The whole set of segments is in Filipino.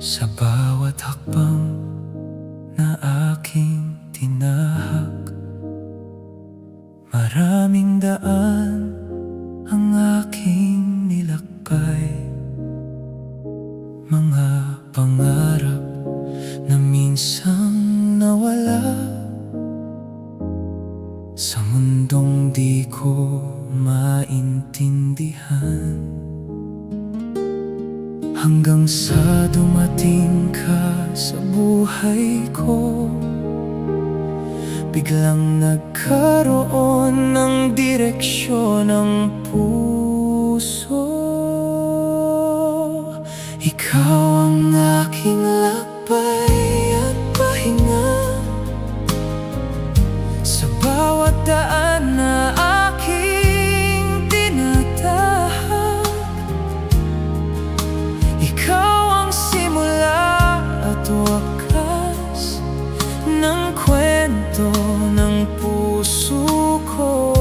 Sa bawat hakbang na aking tinahak, maraming daan ang aking nilakbay. Mga pangarap na minsang nawala sa mundong di ko maintindihan, hanggang sa dumating ka sa buhay ko. Biglang nagkaroon ng direksyon ng puso. Ikaw ang aking lakbay at pahinga, sa bawat daan na aking tinatahak. Ikaw ang simula at wakas ng kwento ng puso ko.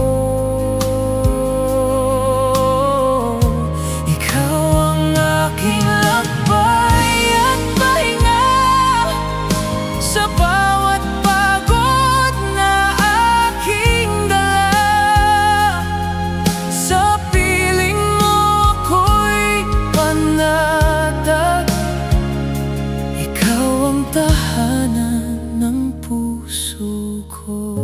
Ikaw ang aking lakbay at pahinga, sa bawat pagod na aking dala. Sa piling mo ako'y panatag. Ikaw ang tahanan ng puso ko.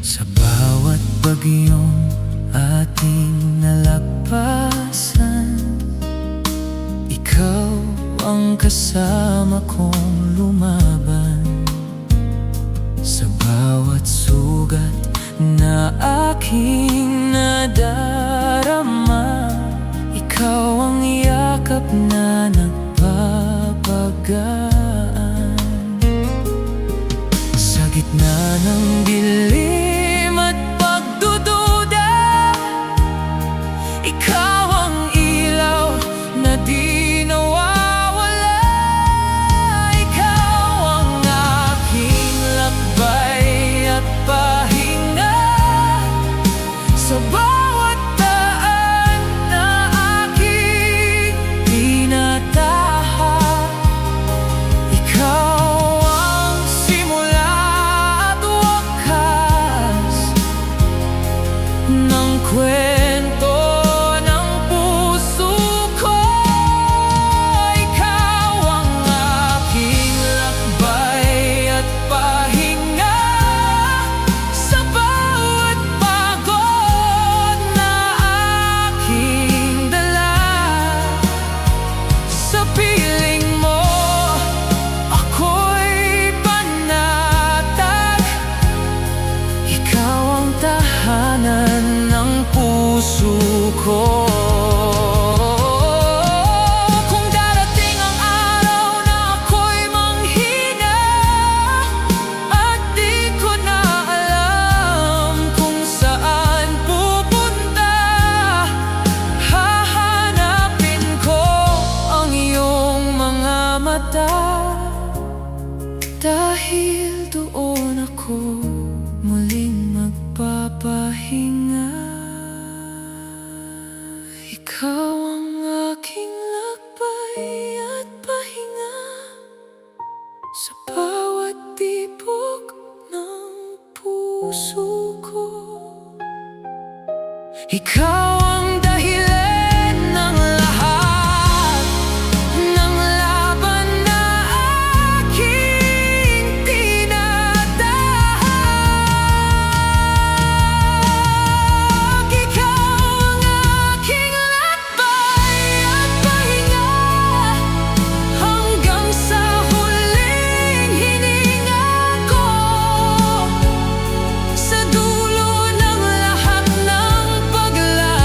Sa bawat bagyong ating nalagpasan, ikaw ang kasama kong lumaban. Sa bawat sugat na aking nadarama, ikaw ang yakap na nagpapagaan. Sa gitna ng dilim at pagdududa, ikaw ang ilaw na di nawawala. Ikaw ang aking lakbay at pahinga, sa bawat daan na aking tinatahak. Ikaw ang simula at wakas ng kwento ng puso ko. Ikaw ang aking lakbay at pahinga, sa bawat pagod na aking dala. Sa piling mo ako'y panatag. Ikaw ang tahanan ng puso ko. Kung darating ang araw na ako'y manghina at di ko na alam kung saan pupunta, hahanapin ko ang iyong mga mata. Dahil doon ako muling magpapahinga. Ikaw ang aking lakbay at pahinga, sa bawat tibok ng puso ko. Ikaw ang dahilan ng lahat ng laban na aking tinatahak. Ikaw ang aking lakbay at pahinga, hanggang sa huling hininga ko. Sa dulo ng lahat ng paglalakbay,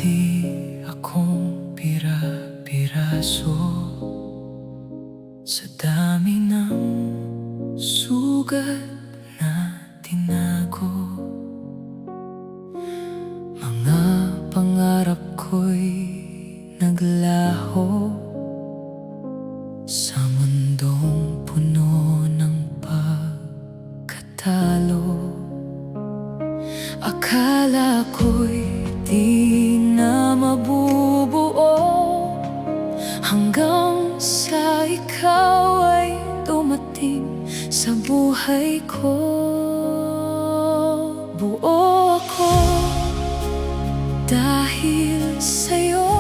Naghati akong pira-piraso sa dami ng sugat na tinago. Mga pangarap ko'y naglaho sa mundong puno ng pagkatalo. Akala ko'y di na mabubuo hanggang sa ikaw ay dumating sa buhay ko. Buo ako dahil sa'yo,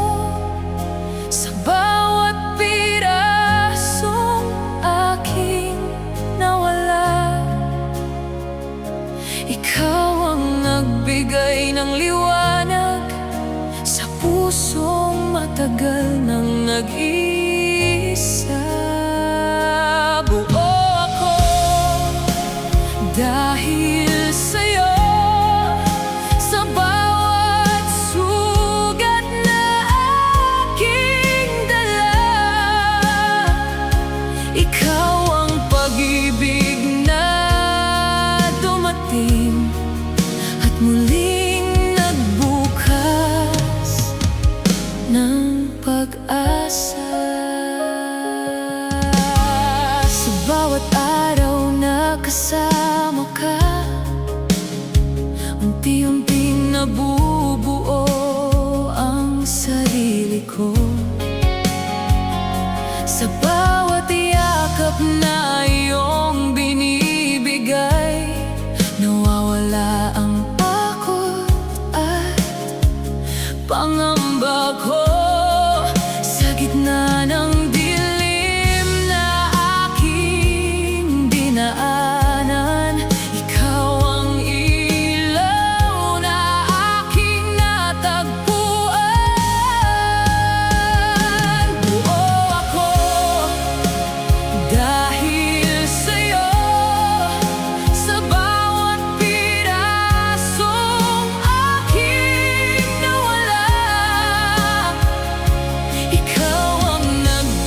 sa bawat pirasong aking nawala. Ikaw ang nagbigay ng liwanag sa pusong matagal nang nag-iisa. Buo ako dahil sa'yo, sa bawat sugat na aking dala. Ikaw ang pag-ibig na dumating at muling nagbukas ng pag-asa. Sa bawat araw na kasama ka, unti-unting nabubuo ang sarili ko. Sa bawat yakap na iyong binibigay, nawawala ang takot at pangamba ko. Sa gitna ng dilim na aking dinaanan, ikaw ang ilaw na aking natagpuan. Buo ako dahil sa'yo, sa bawat pirasong aking nawala. Ikaw ang nagbigay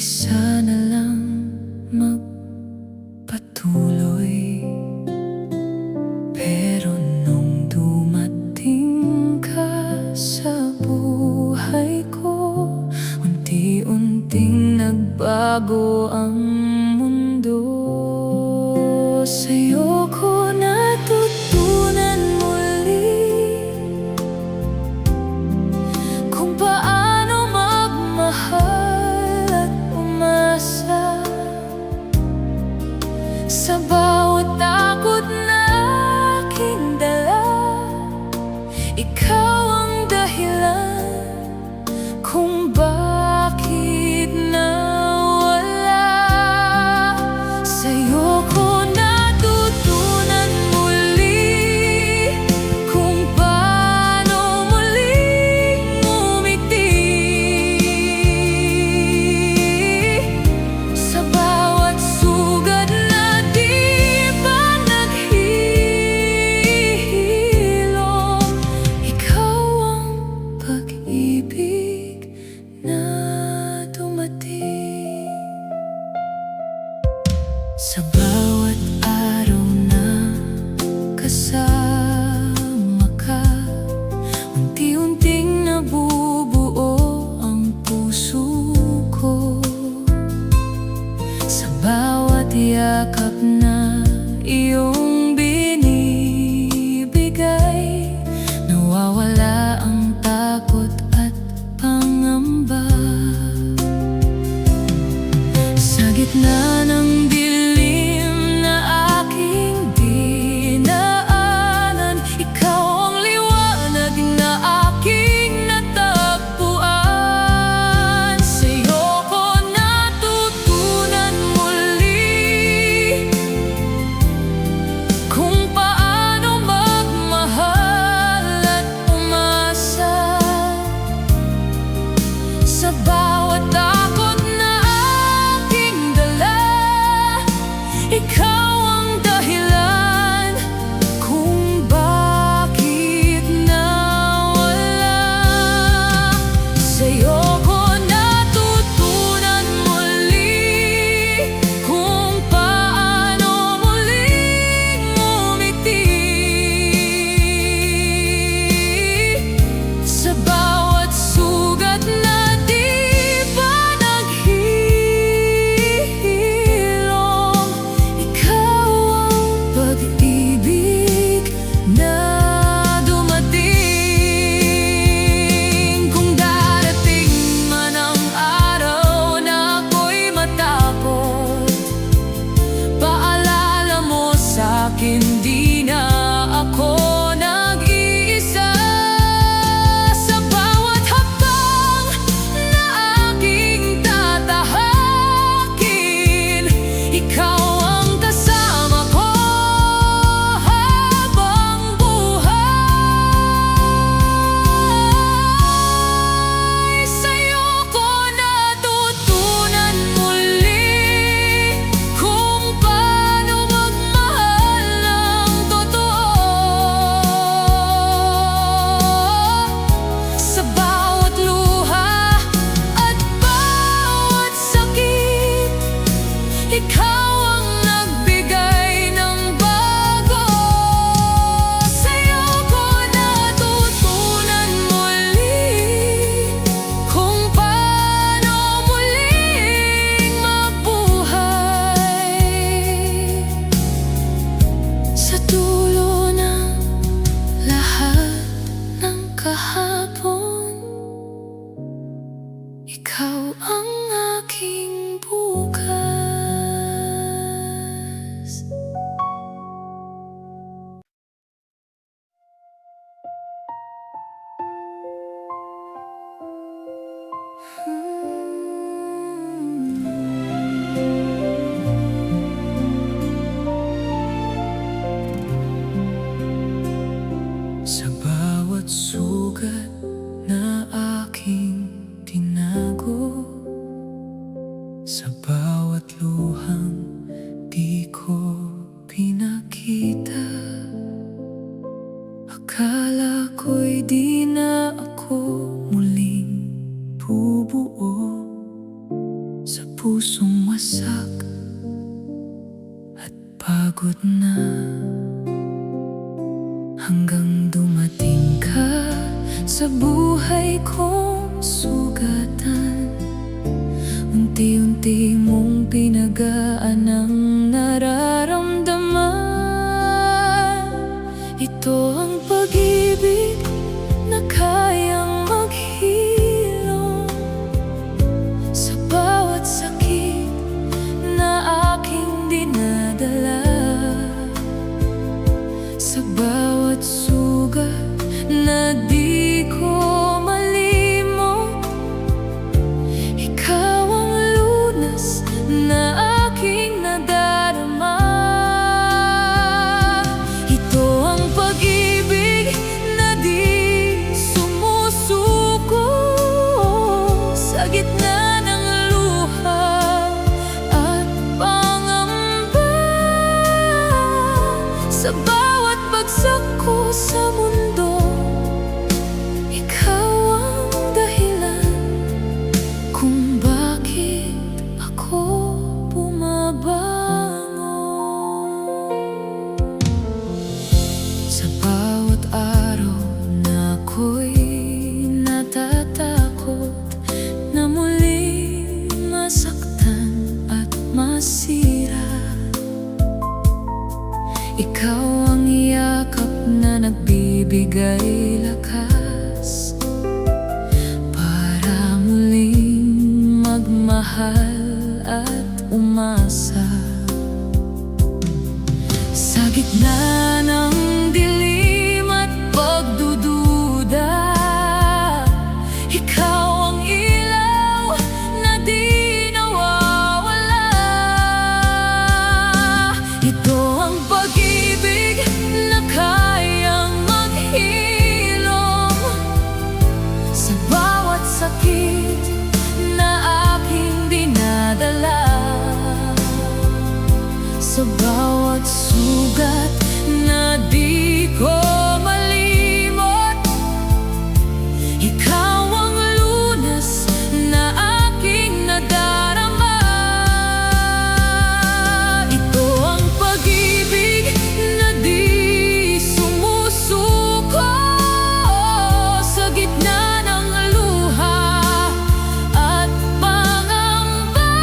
isa na lang magpatuloy. Pero nung dumating ka sa buhay ko, unti-unting nagbago ang mundo. Sa'yo ko natutunan muli kung paano magmahal at umasa. Sa bawat takot na aking dala, ikaw ang dahilan kung bakit nawala. Sa'yo ko natutunan muli kung paano muling umiti. Sa bawat sugat na di pa naghihilom, ikaw ang pag-ibig na dumating. Sa bawat araw na kasama ka, unti-unting nabubuo ang puso ko. Sa bawat yakap na iyong binibigay, nawawala ang takot at pangamba. Sa gitna ng dilim na aking dinaanan, ikaw ang liwanag na aking natagpuan. Sa'yo ko natutunan muli kung paano magmahal at umasa. Sa bawat takot na aking dala, pusong wasak at pagod na, hanggang dumating ka sa buhay kong sugatan. Unti-unti mong pinagaan ang nararamdaman. Ito ang pag-ibig na kayang maghilom sa bawat sakit na aking dinadala, sa bawat sugat na di ko malimot. Ikaw ang lunas na aking nadarama. Ito ang pag-ibig na di sumusuko sa gitna ng luha at pangamba. Sa bawat bagsak ko sa mundo, ikaw ang dahilan kung bakit ako bumabangon. Sa bawat araw na ako'y natatakot na muling masaktan at masira, ikaw ang yakap na nagbibigay lakas para muling magmahal at umasa. Sa gitna ng dilim at pagdududa, ikaw ang ilaw na di nawawala. Ito ang pag-ibig na kayang maghilom sa bawat sakit na aking dinadala, sa bawat sugat na di ko malimot. Ikaw ang lunas na aking nadarama. Ito ang pag-ibig na di sumusuko sa gitna ng luha at pangamba.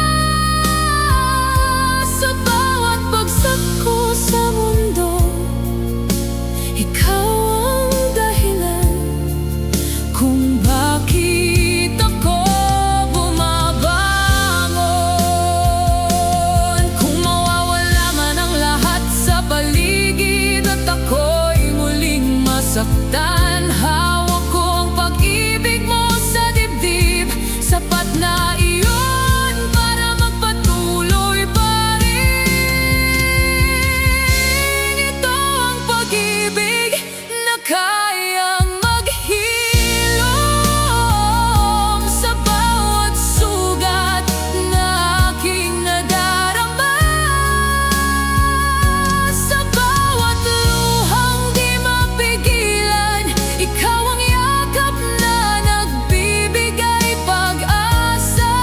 Sa bawat bagsak ko sa mundo, ikaw ang dahilan kung bakit ako bumabangon. Kung mawawala man ang lahat sa paligid at ako'y muling masaktan, hawak ko ang pag-ibig mo sa dibdib. Sapat na iyon para magpatuloy pa rin. Ito ang pag-ibig na kayang maghilom sa bawat sugat na aking nadarama, sa bawat luhang di mapigilan. Ikaw ang yakap na nagbibigay pag-asa.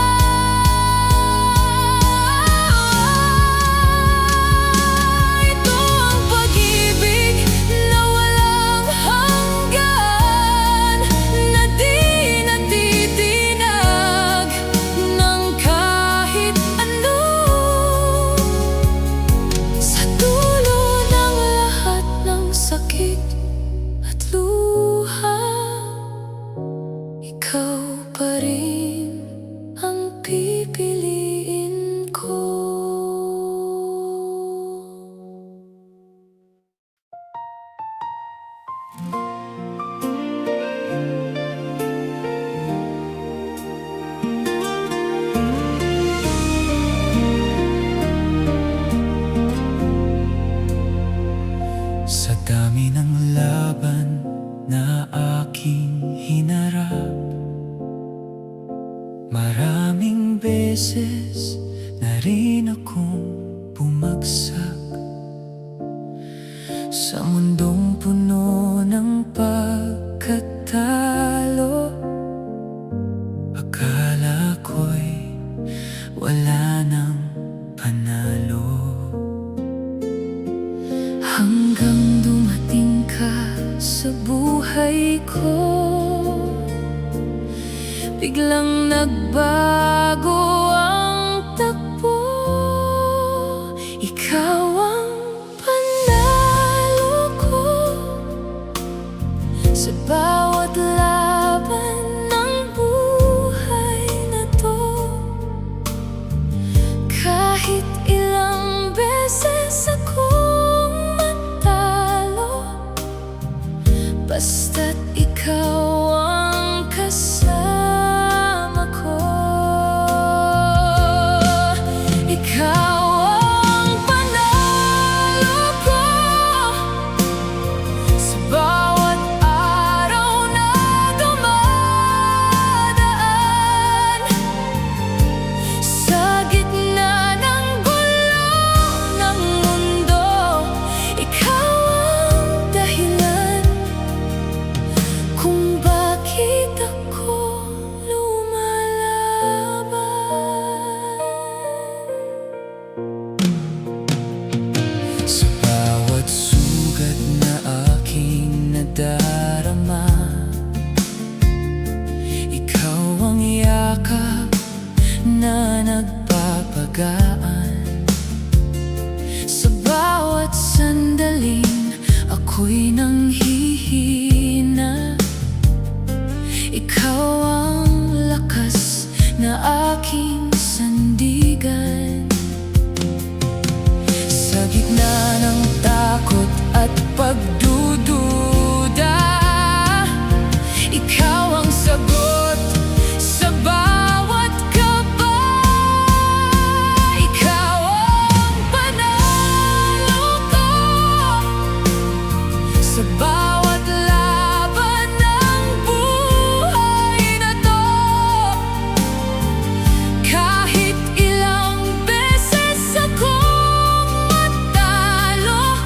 Ito ang pag-ibig na walang hanggan, na di natitinag ng kahit ano. Sa dulo ng lahat ng sakit at luha, ikaw pa rin ang pipiliin ko. Sa dami ng laban na aking hinarap, maraming beses na rin akong bumagsak sa mundong puno ng pagkatalo. Akala ko'y wala nang panalo. Hanggang dumating ka sa buhay ko, biglang nagbago ang takbo. Ikaw ang panalo ko sa bawat laban ng buhay na to. Kahit ilang beses akong matalo, basta't ikaw ang kasama ko. Ikaw ang panalo ko sa bawat araw na dumadaan. Sa gitna ng gulo ng mundo, ikaw ang dahilan kung bakit ako lumalaban. Sa bawat sugat na aking nadarama, ikaw ang yakap na nagpapagaan. Sa bawat sandaling ako'y nanghihina, ikaw ang lakas na aking sandigan. Sa gitna ng takot at pagdududa, ikaw ang sagot sa bawat kaba. Ikaw ang panalo ko sa bawat laban ng buhay na to. Kahit ilang beses akong matalo,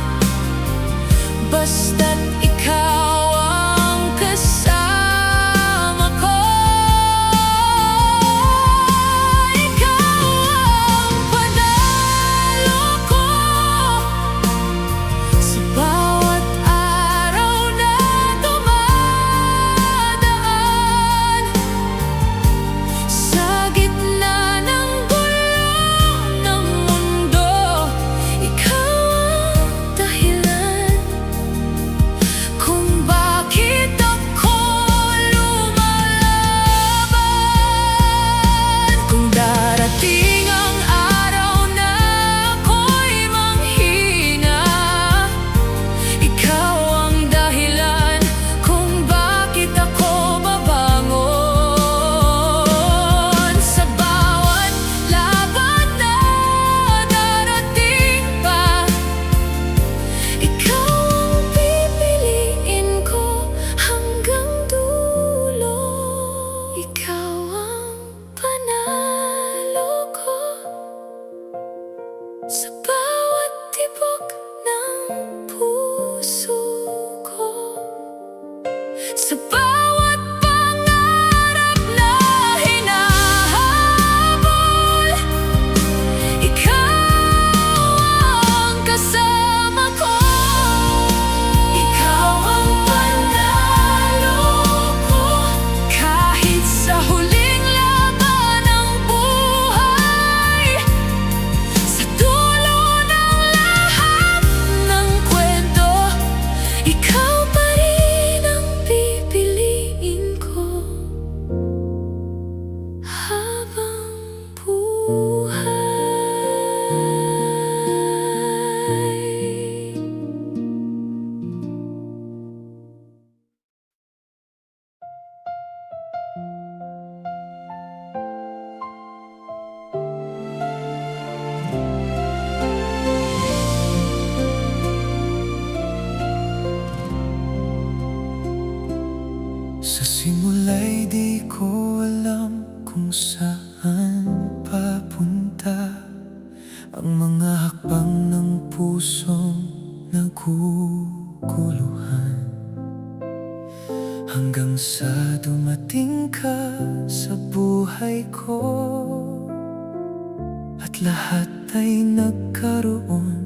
lahat ay nagkaroon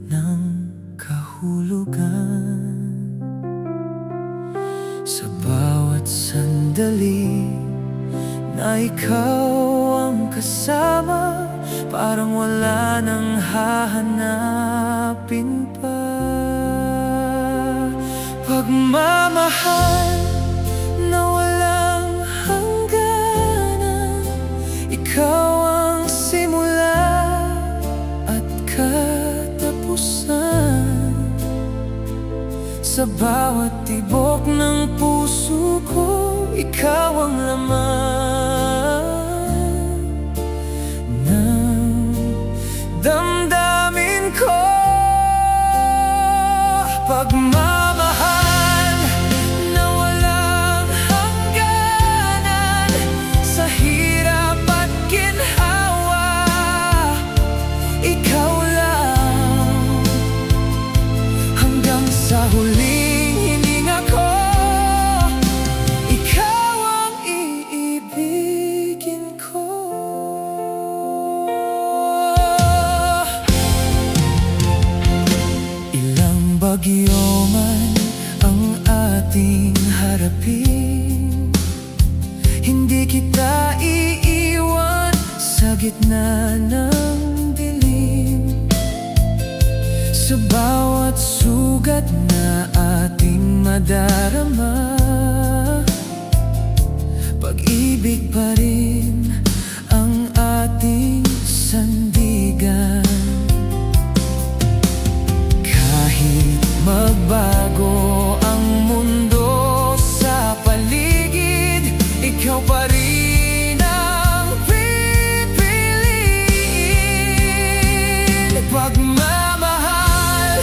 ng kahulugan. Sa bawat sandali na ikaw ang kasama, parang wala nang hahanapin pa. Pagmamahal na walang hangganan, ikaw ang simula at katapusan. Sa bawat tibok ng puso ko, ikaw ang laman ng damdamin ko. Pagmamahal na walang hangganan, sa hirap at ginhawa, ikaw lang. Hanggang sa huling hininga ko, ikaw ang iibigin ko. Ilang bagyo man ang ating harapin, hindi kita iiwan sa gitna ng dilim. Sa bawat sugat na ating madarama, pag-ibig pa rin ang ating sandigan. Kahit magbago ang mundo sa paligid, ikaw pa rin ang pipiliin. Pagmamahal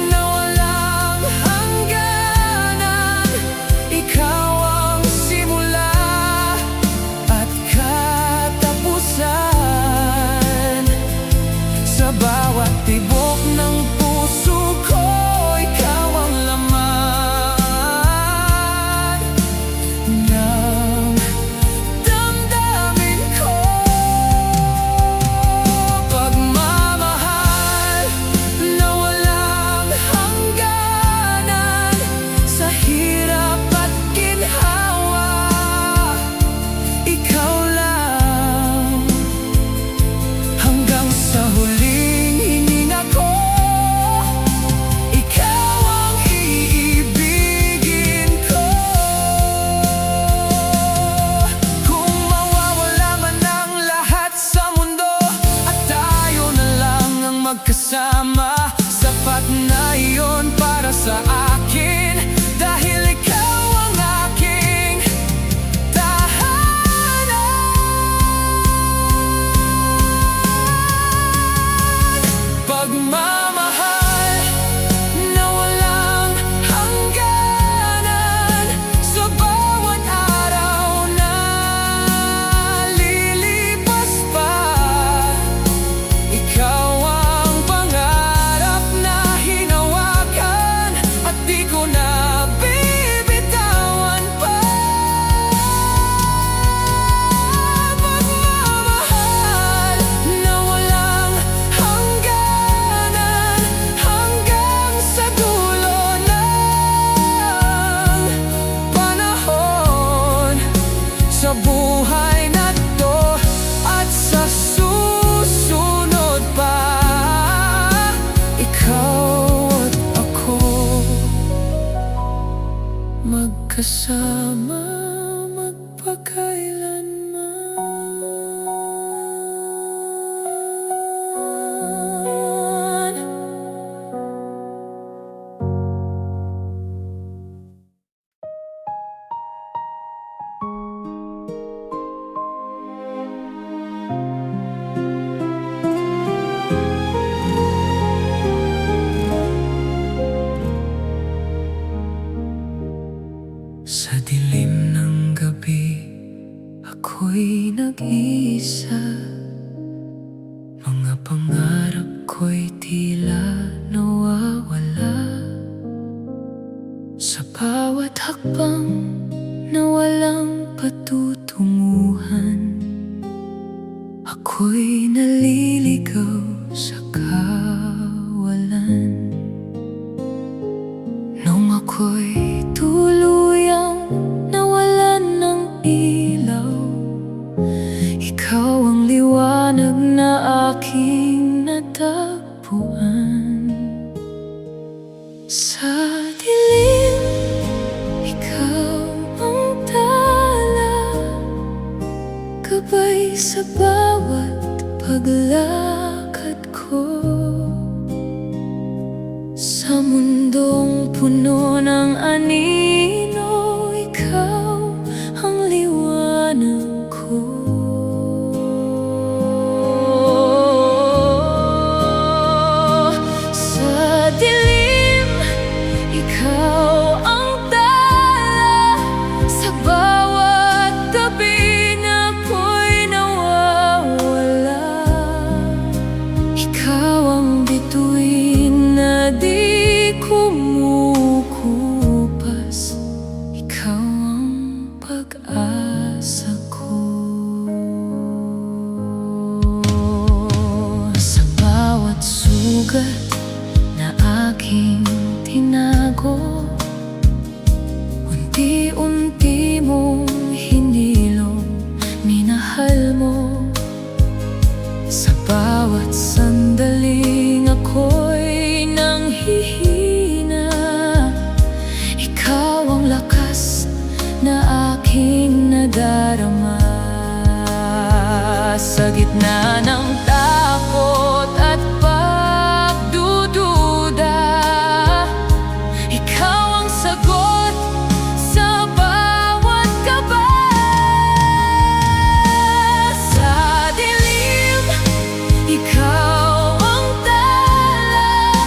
na walang hangganan, ikaw ang simula at katapusan. Sa bawat tibok ng puso ko, ikaw ang laman ng damdamin ko. Pagmamahal na walang hangganan, sa hirap at ginhawa, ikaw lang. Hanggang sa huling hininga ko, ikaw ang iibigin ko. Kung mawawala man ang lahat sa mundo at tayo na lang ang magkasama, sapat na iyon para sa akin, dahil ikaw ang aking tahanan. Pagmamahal na walang hangganan, sa bawat araw na lilipas pa, ikaw ang pangarap na hinawakan at di ko na bibitawan pa. Pagmamahal na walang hangganan, hanggang sa dulo ng panahon, sa buhay na to at sa susunod pa, ikaw at ako magkasama magpakailanman. Sa dilim Ako'y naliligaw sa kawalan. Nung ako'y tuluyang nawalan ng ilaw, ikaw ang liwanag na aking natagpuan. Sa dilim, ikaw ang tala, gabay sa bawat paglakad ko. Sa mundong puno ng anino, ikaw ang liwanag ko. Sa dilim, ikaw ang tala, sa bawat gabi na ako'y nawawala. Ikaw ang bituin na di kumukupas, ikaw ang pag-asa ko. Sa bawat sugat na aking tinago, unti-unti mong hinilong minahal mo. Sa bawat sandaling ako'y nanghihina, ikaw ang lakas na aking nadarama. Sa gitna ng takot at pagdududa, ikaw ang sagot sa bawat kaba. Sa dilim, ikaw ang tala,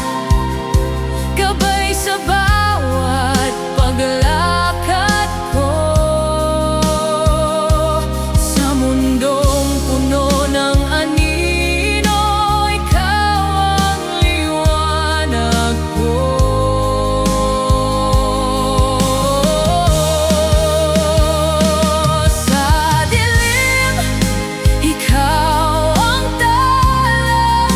gabay sa bawat paglakad ko. Sa mundong puno ng anino, ikaw ang liwanag ko. Sa dilim, ikaw ang tala,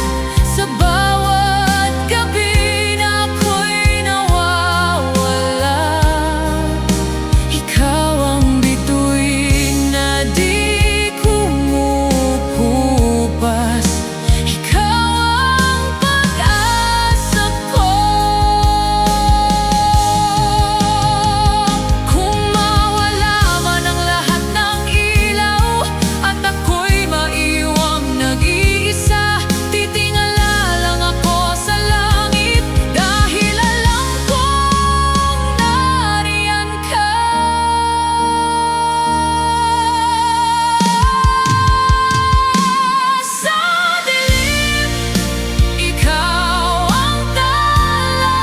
sa bawat gabi na ako'y nawawala. Ikaw ang bituin na di kumukupas, ikaw ang pag-asa ko. Kung mawala man ang lahat ng ilaw at ako'y maiwang nag-iisa, titingala lang ako sa langit dahil alam kong nariyan ka. Sa dilim, ikaw ang tala,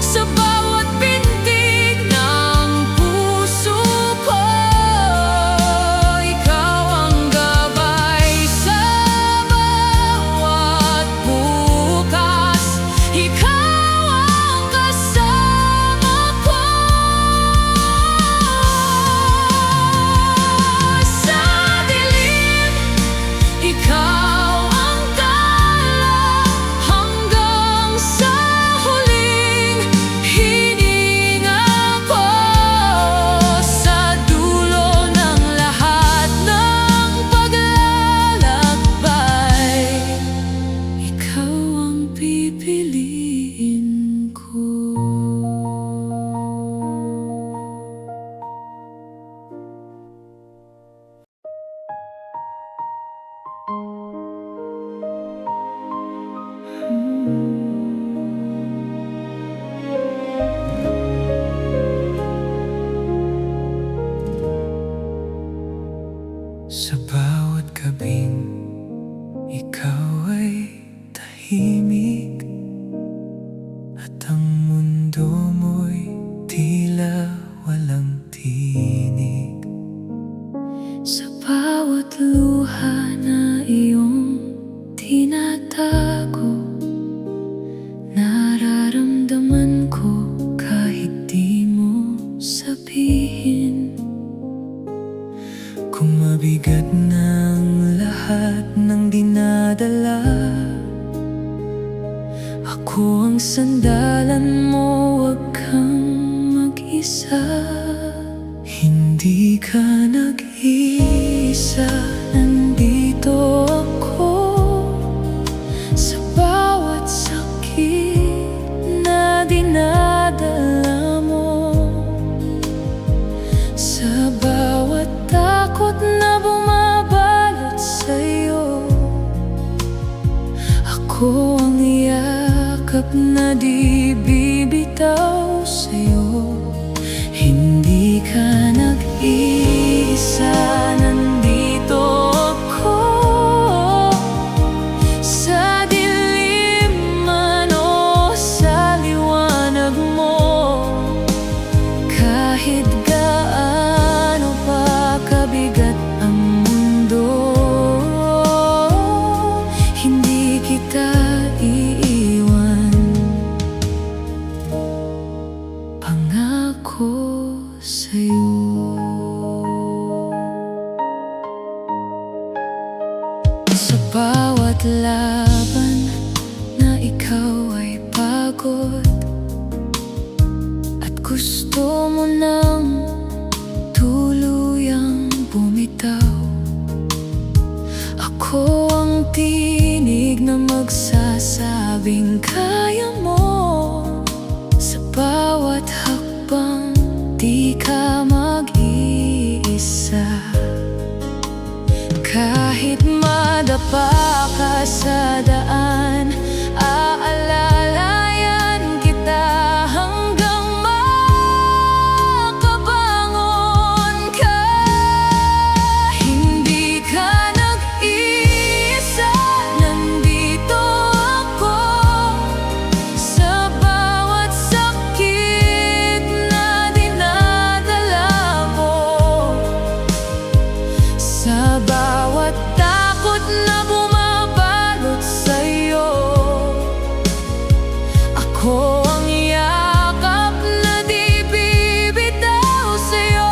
sa bawat pintig ng puso ko. Ikaw ang gabay sa bawat bukas, ikaw ang kasama ko. Sa dilim, ikaw ang tala, hanggang sa huling hininga ko. Sa dulo ng lahat ng paglalakbay, ikaw ang pipiliin ko. Sa bawat gabing ikaw ay tahimik, at ang mundo mo'y tila walang tinig. Sa bawat luha na iyong tinatago, nararamdaman ko kahit di mo sabihin. Kung mabigat ng lahat ng dinadala. Ako ang sandalan mo, wag kang mag-isa. Hindi ka nag-iisa, nandito ako. Sa bawat sakit na dinadala mo, sa bawat takot na bumabalot sa'yo, ako ang yakap na di bibitaw sa'yo. Hindi ka nag-iisa, nandito ako. Sa dilim man o sa liwanag mo, kahit gaano pa kabigat ang mundo, hindi kita iiwan. Pangako sa'yo. Sa bawat laban na ikaw ay pagod at gusto mo nang tuluyang bumitaw, ako ang tinig na magsasabing kaya mo. Sa bawat hakbang, di ka mag-iisa. Kahit madapa ka sa daan, aalalayan kita hanggang makabangon ka. Hindi ka nag-iisa, nandito ako. Sa bawat sakit na dinadala mo, sa bawat takot na bumabalot sa'yo, ako ang yakap na di bibitaw sa'yo.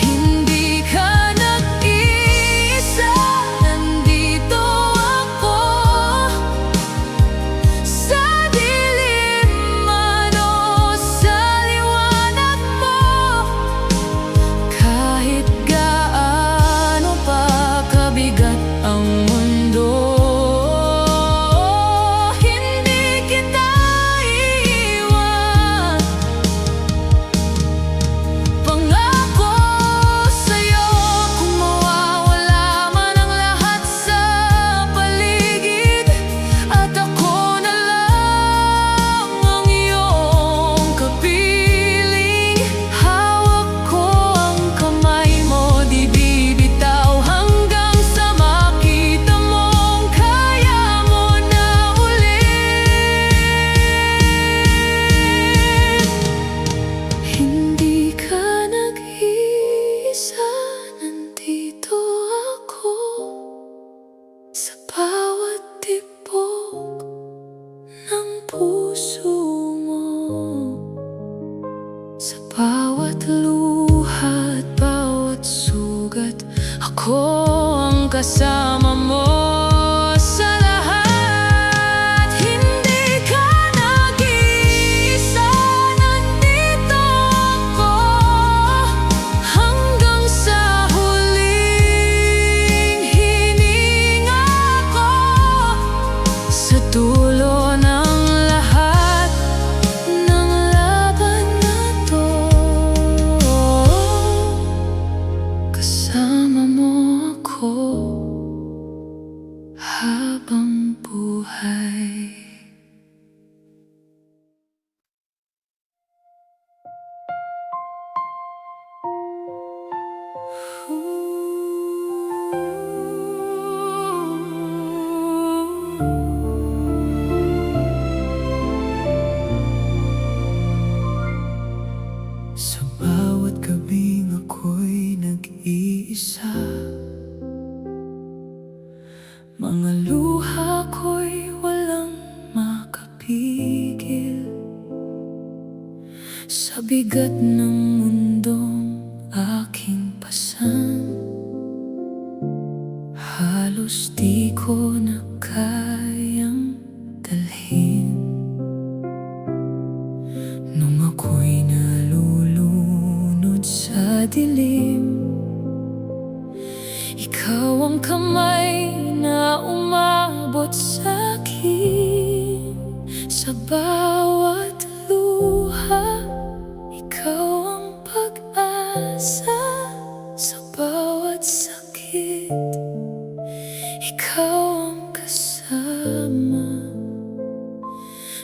Hindi ka nag-iisa, nandito ako. Sa dilim man o sa liwanag mo, kahit gaano pa kabigat ang mundo, hindi kita iiwan. Pangako sa'yo, kung mawawala man ang lahat sa paligid, at ako na lang ang iyong kapiling. Hawak ko ang kamay mo, di bibitaw hanggang sa makita mong kaya mo na ulit. Hindi ka nag-iisa, nandito ako. Sa bawat tibok ng puso mo, sa bawat luha at bawat sugat, ako ang kasama mo sa lahat. Hindi ka nag-iisa, nandito ako. Hanggang sa huling hininga ko, sa dulo ng lahat ng laban na to, kasama mo ako habang buhay. Sa bawat gabing ako'y nag-iisa, mga luha ko'y walang makapigil. Sa bigat ng mundong aking pasan, halos di ko na kayang dalhin. Nung ako'y nalulunod sa dilim, ikaw ang kamay na umabot sa'kin. Sa bawat luha, ikaw ang pag-asa. Sa bawat sakit, ikaw ang kasama.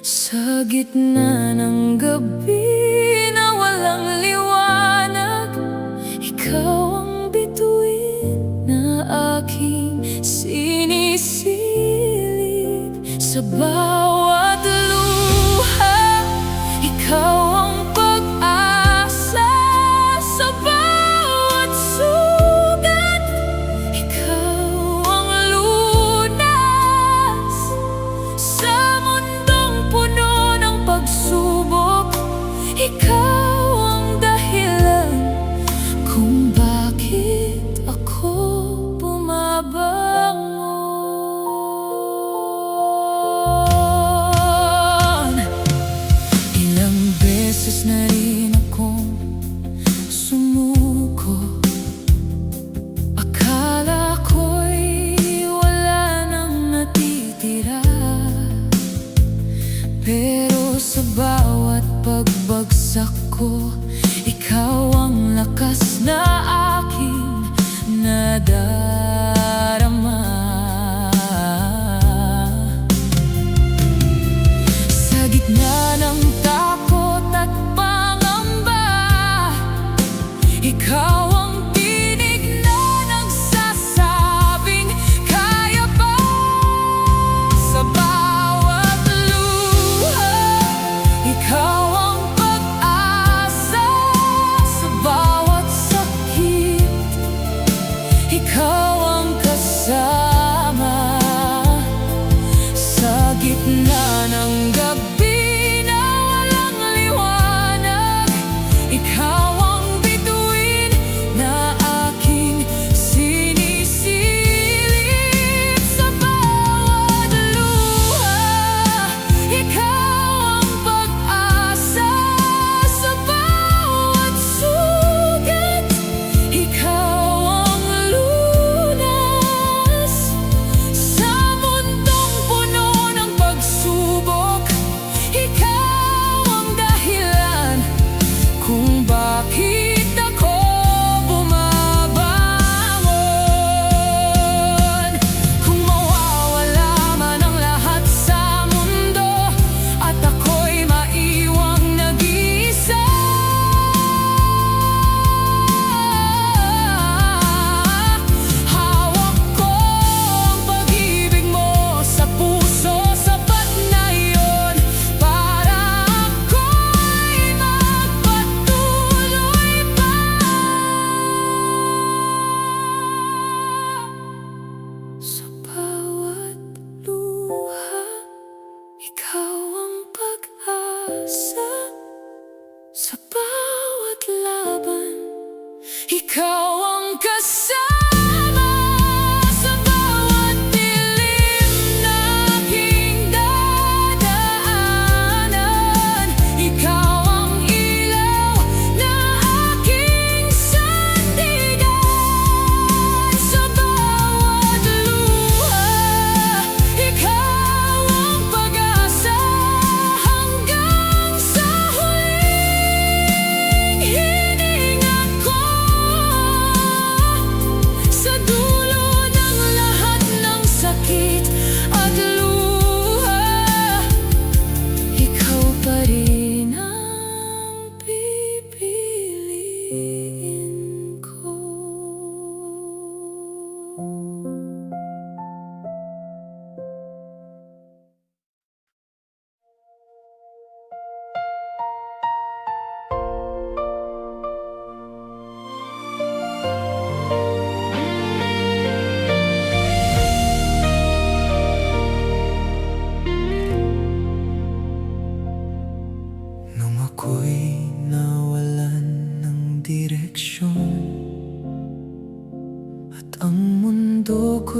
Sa gitna ng gabi na walang liwanag, ikaw ang bituin na aking sinisilip. Sa bawat luha, ikaw ang pag-asa. Sa bawat sugat, ikaw ang lunas. Sa mundong puno ng pagsubok, ikaw ang dahilan kung bakit ako bumabangon. Ilang beses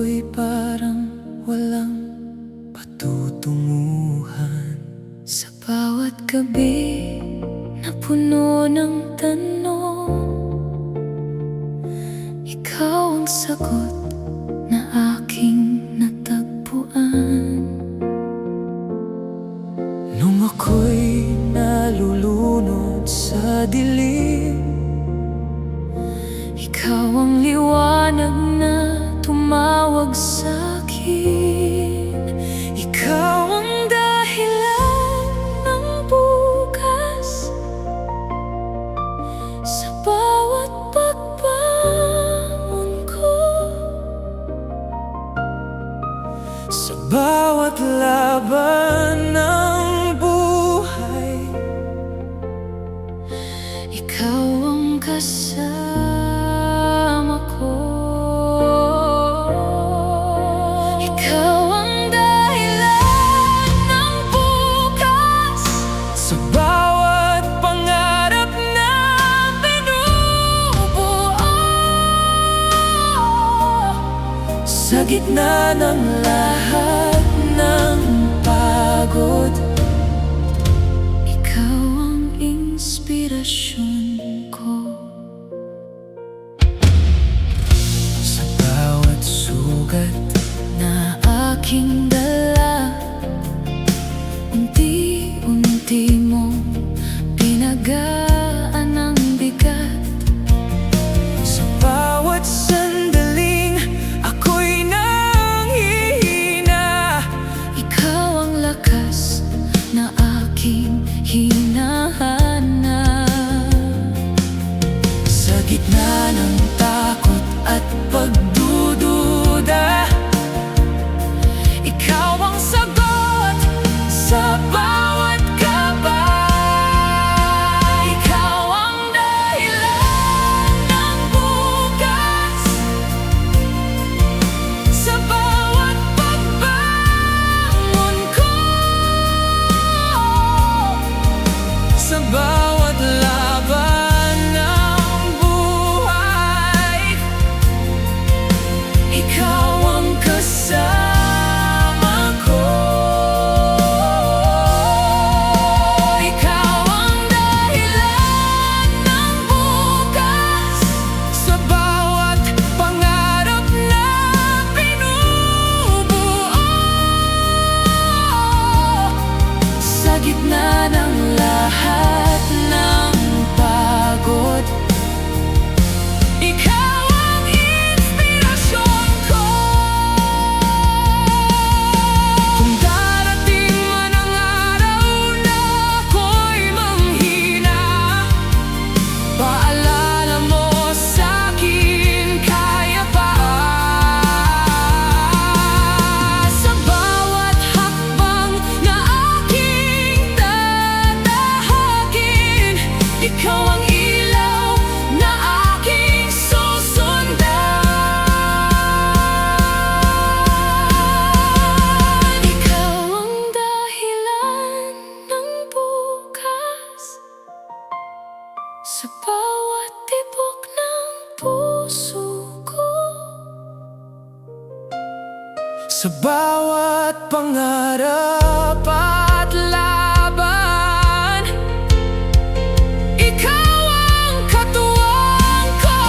ko'y parang walang patutunguhan. Sa bawat gabi na puno ng tanong, ikaw ang sagot na aking natagpuan. Nung ako'y nalulunod sa dilim, Ikaw ang liwanag na tumawag sa'kin. Ikaw ang dahilan ng bukas sa bawat pagbangon ko. sa bawat laban ng buhay. Ikaw ang kasama ko. Ikaw ang dahilan ng bukas Sa bawat pangarap na binubuo. Sa gitna ng lahat ng pagod, ikaw ang inspirasyon ko. sa bawat sugat Na aking dala, unti-unti mong pinagaan ang bigat. sa bawat sandaling ako'y nanghihina. Ikaw ang lakas na aking hinahanap. Sa gitna ng takot at pagdududa, ikaw ang sagot sa bawat kaba. Ikaw ang dahilan ng bukas sa bawat pagbangon ko. Sa bawat laban ng buhay, ikaw ang kasama ko. Ikaw ang dahilan ng bukas sa bawat pangarap na binubuo. Sa gitna ng lahat ng pagod, ikaw ang inspirasyon ko. Kung darating man ang araw na ako'y manghina, paalala mo sa'kin kaya pa. Sa bawat hakbang na aking tatahakin, ikaw ang ilaw na aking susundan. Ikaw ang dahilan ng bukas sa bawat tibok ng puso ko. Sa bawat pangarap at laban, ikaw ang katuwang ko.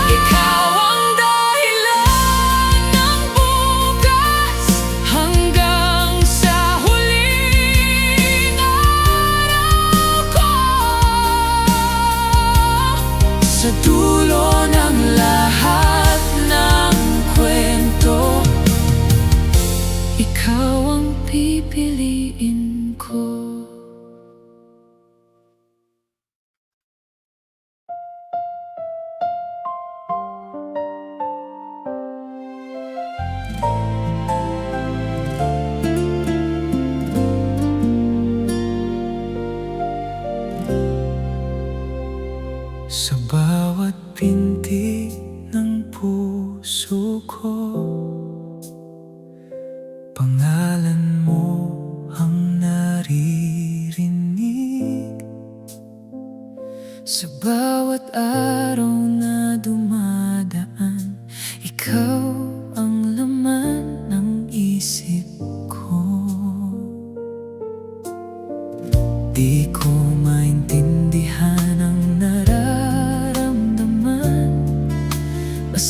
Ikaw ang dahilan ng bukas hanggang sa huling araw ko. Sa dulo ng lahat ng kwento,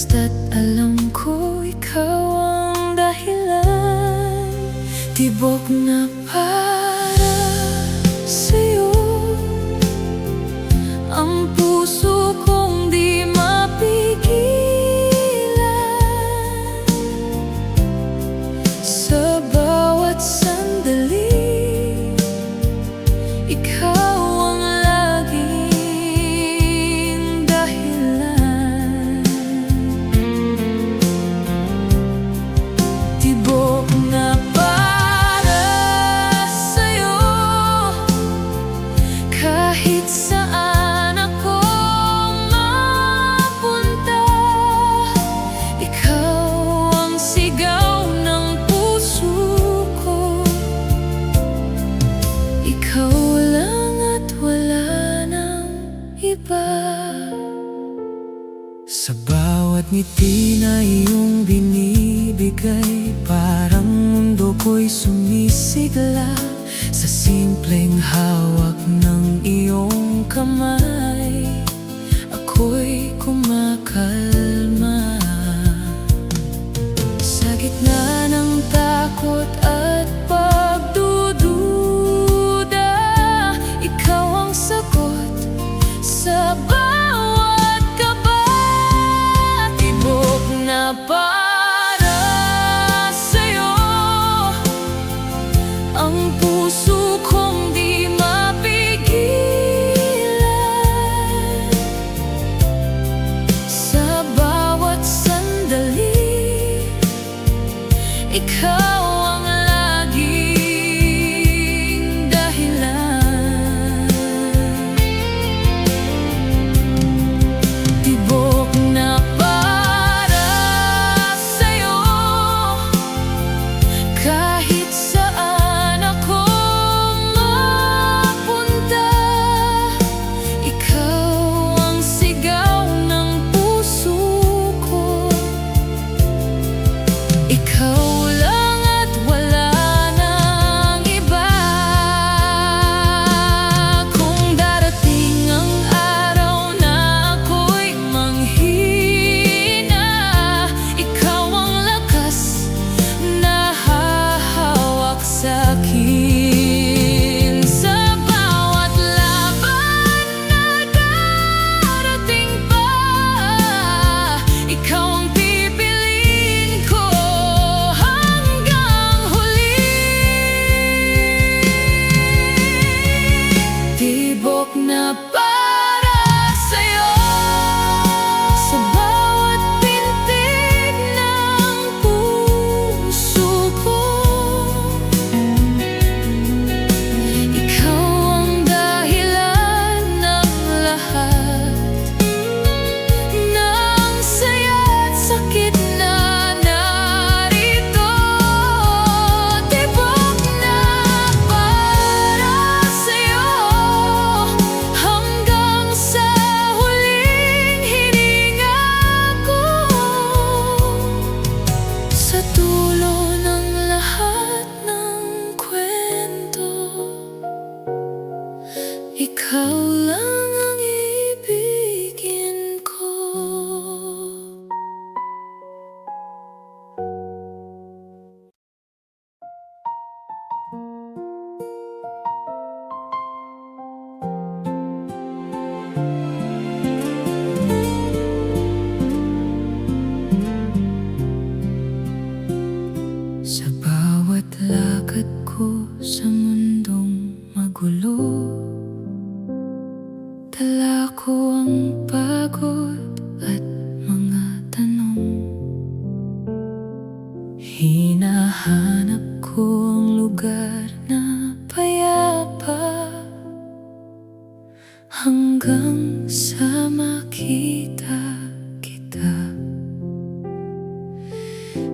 Basta't alam ko ikaw ang dahilan, tibok na para sa'yo ang puso kong di mapigilan. Sa bawat sandali, ikaw ang laging dahilan. Tibok na para sa'yo, kahit saan ako mapunta. Ikaw ang sigaw ng puso ko, ikaw lang at wala nang iba. Sa bawat ngiti na iyong binibigay, parang mundo ko'y sumisigla. Sa simpleng hawak ng iyong kamay, ako'y kumakalma. Sa gitna ng takot at pagdududa, ikaw ang sagot sa bawat kaba. Tibok na para sa'yo ang puso kong di mapigilan. Sa bawat sandali, ikaw ang laging dahilan. Tibok na para sa'yo, kahit saan ako mapunta. Ikaw ang sigaw ng puso ko, ikaw lang at wala nang iba. Kung darating ang araw na ako'y manghina, ikaw ang lakas na hahawak sa'kin. Sa bawat laban na darating pa, ikaw ang pipiliin ko hanggang huli. Tibok na para sa'yo, sa bawat pintig ng puso ko, ikaw ang dahilan ng lahat ng saya't sakit na narito. Tibok na para sa'yo, hanggang sa huling hininga ko. Sa dulo ng lahat ng kwento, ikaw lang ang ibigin ko. Sa bawat lakad ko sa mundong magulo, dala ko ang pagod at mga tanong. Hinahanap ko ang lugar na payapa, hanggang sa makita kita.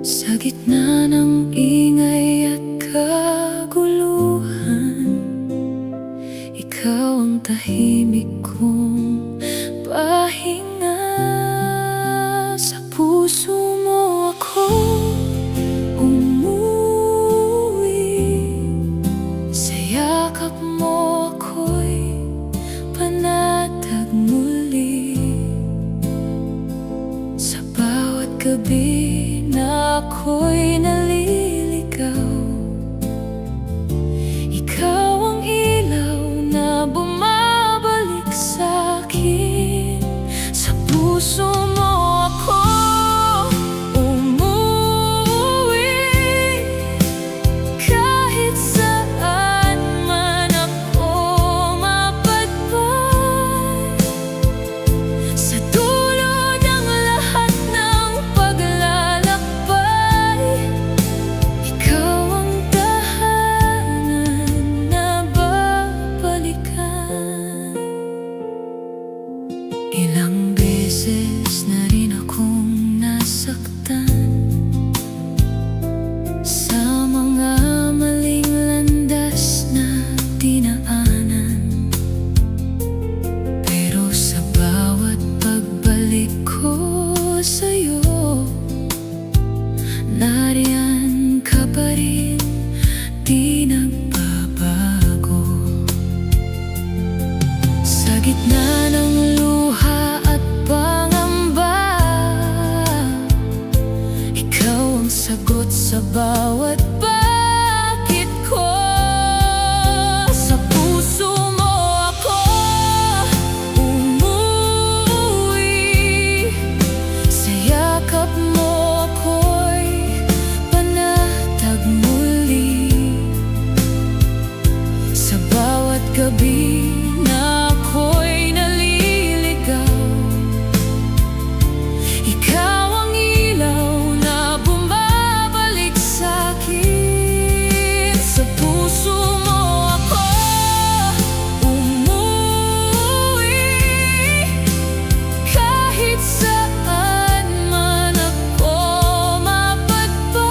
Sa gitna ng ingay at kaguluhan, ikaw ang tahimik kong pahinga. Sa puso mo ako umuwi, sa yakap mo ako'y panatag muli. Sa bawat gabi na ako'y naliligaw, ikaw ang ilaw na bumabalik sa'kin. Sa puso mo ako umuwi, kahit saan man ako mapadpad. Sa dulo ng lahat ng paglalakbay, ikaw ang tahanan na babalikan. Ilang beses na rin akong nasaktan sa mga maling landas na dinaanan, pero sa bawat pagbalik ko sa'yo, nariyan ka pa rin, di nagbabago. Sa gitna ng luha at pangamba, ikaw ang sagot sa bawat bakit ko. Sa puso mo ako umuwi, sa yakap mo ako'y panatag muli. Sa bawat gabi na ako'y naliligaw, ikaw ang ilaw na bumabalik sa'kin. Sa puso mo ako umuwi, kahit saan man ako mapadpad.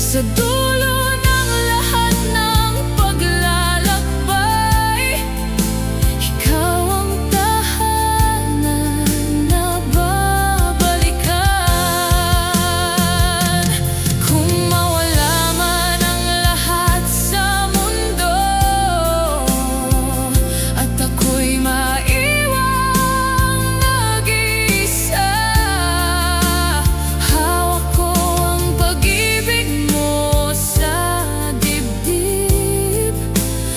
Sa dulo ng lahat ng paglalakbay, ikaw ang tahanan na babalikan. Kung mawala man ang lahat sa mundo at ako'y maiwang nag-iisa, hawak ko ang pag-ibig mo sa dibdib.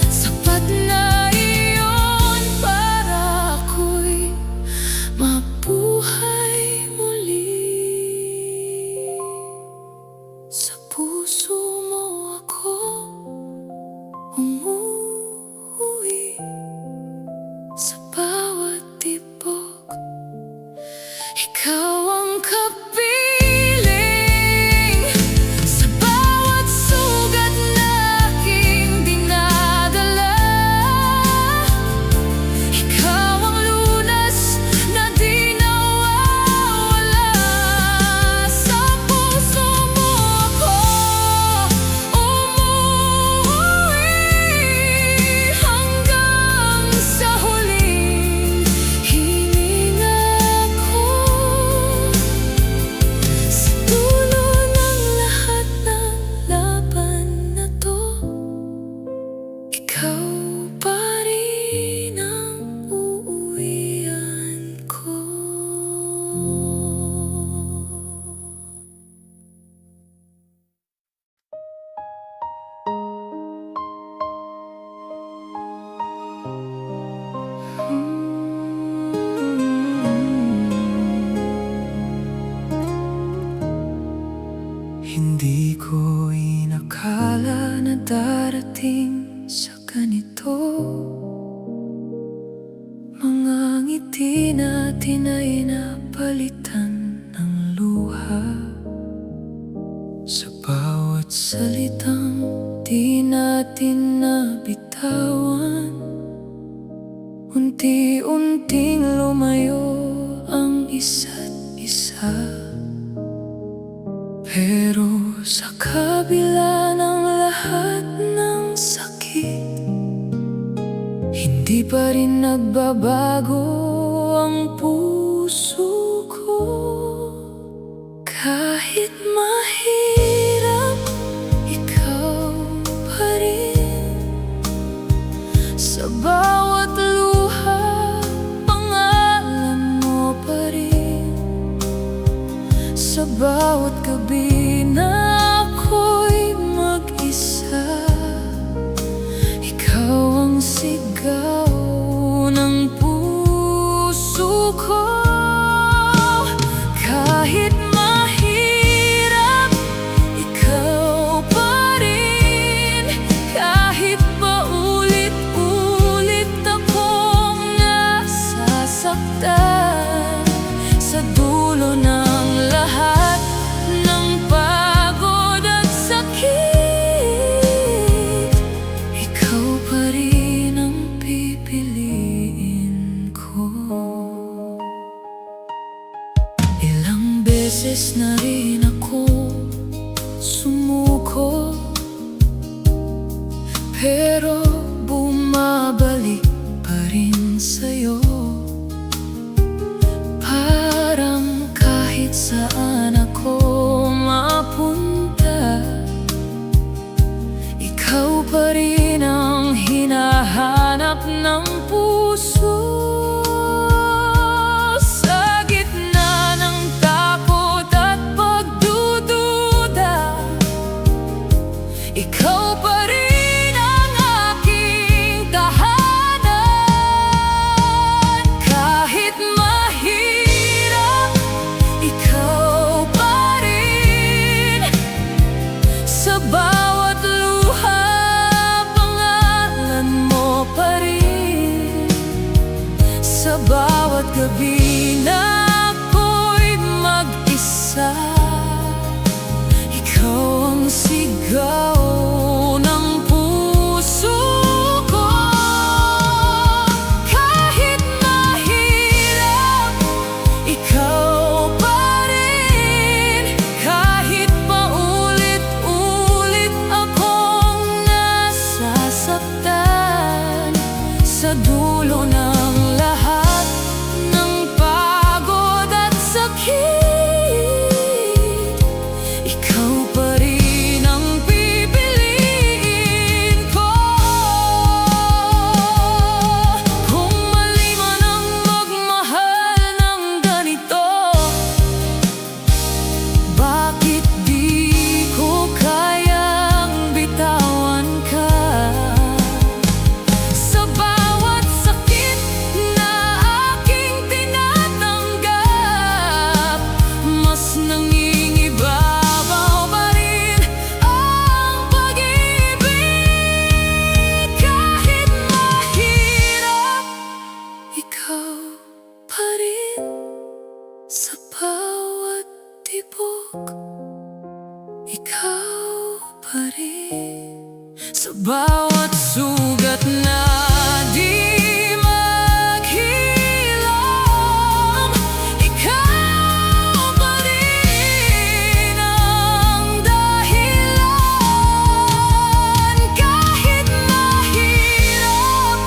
Sapat na iyon para ako'y mabuhay muli. Sa puso mo ako umuwi, sa bawat tibok, ikaw ang kapiling. Sa bawat sugat na aking dinadala, ikaw ang lunas na di nawawala. Sa puso mo ako umuwi, hanggang sa huling hininga ko. Sa dulo ng lahat ng laban na to, ikaw pa rin ang uuwian ko. Hindi ko inakala na darating sa ganito. Mga ngiti natin ay napalitan ng luha. Sa bawat salitang di natin nabitawan, unti-unting lumayo ang isa't isa. Pero sa kabila ng lahat ng sakit, hindi pa rin nagbabago ang puso ko. Kahit mahirap, ikaw pa rin. Sa bawat luha, pangalan mo pa rin. bawat gabi na ako'y mag-isa, ikaw ang sigaw ng puso ko. Kahit mahirap, ikaw pa rin. Kahit paulit-ulit akong nasasaktan, sa dulo ng lahat ng pagod at sakit, ikaw pa rin ang pipiliin ko. Ilang beses na rin ako sumuko, pero bumabalik pa rin sa'yo. Parang kahit saan ako mapunta, ikaw pa rin ang hinahanap ng puso. Sa gitna ng takot at pagdududa, ikaw pa rin ang aking tahanan. Kahit mahirap, ikaw pa rin. Sa bawat luha, pangalan mo pa rin. Sa bawat gabi na ako'y mag-isa, ikaw ang sigaw ng puso ko. Kahit mahirap, ikaw pa rin. Kahit paulit-ulit akong nasasaktan, sa dulo ng lahat ng pagod at sakit, ikaw pa rin ang pipiliin ko. Kung mali man ang magmahal ng ganito, bakit di ko kayang bitawan ka? Sa bawat sakit na aking tinatanggap, mas nangingibabaw pa rin ang pag-ibig. Kahit mahirap, ikaw pa rin. Sa bawat tibok, ikaw pa rin. Sa bawat sugat na di maghilang, ikaw pa rin ang dahilan. Kahit mahirap,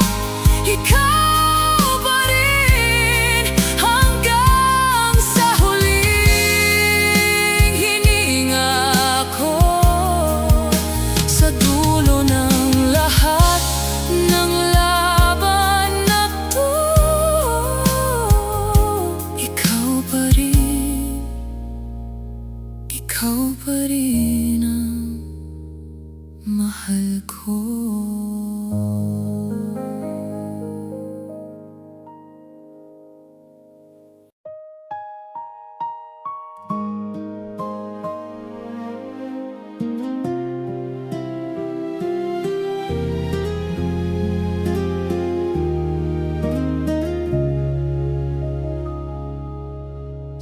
ikaw pa rin. Hanggang sa huling hininga ko, sa dulo ng lahat ng laban na to, ikaw pa rin. Ikaw pa rin ang mahal ko.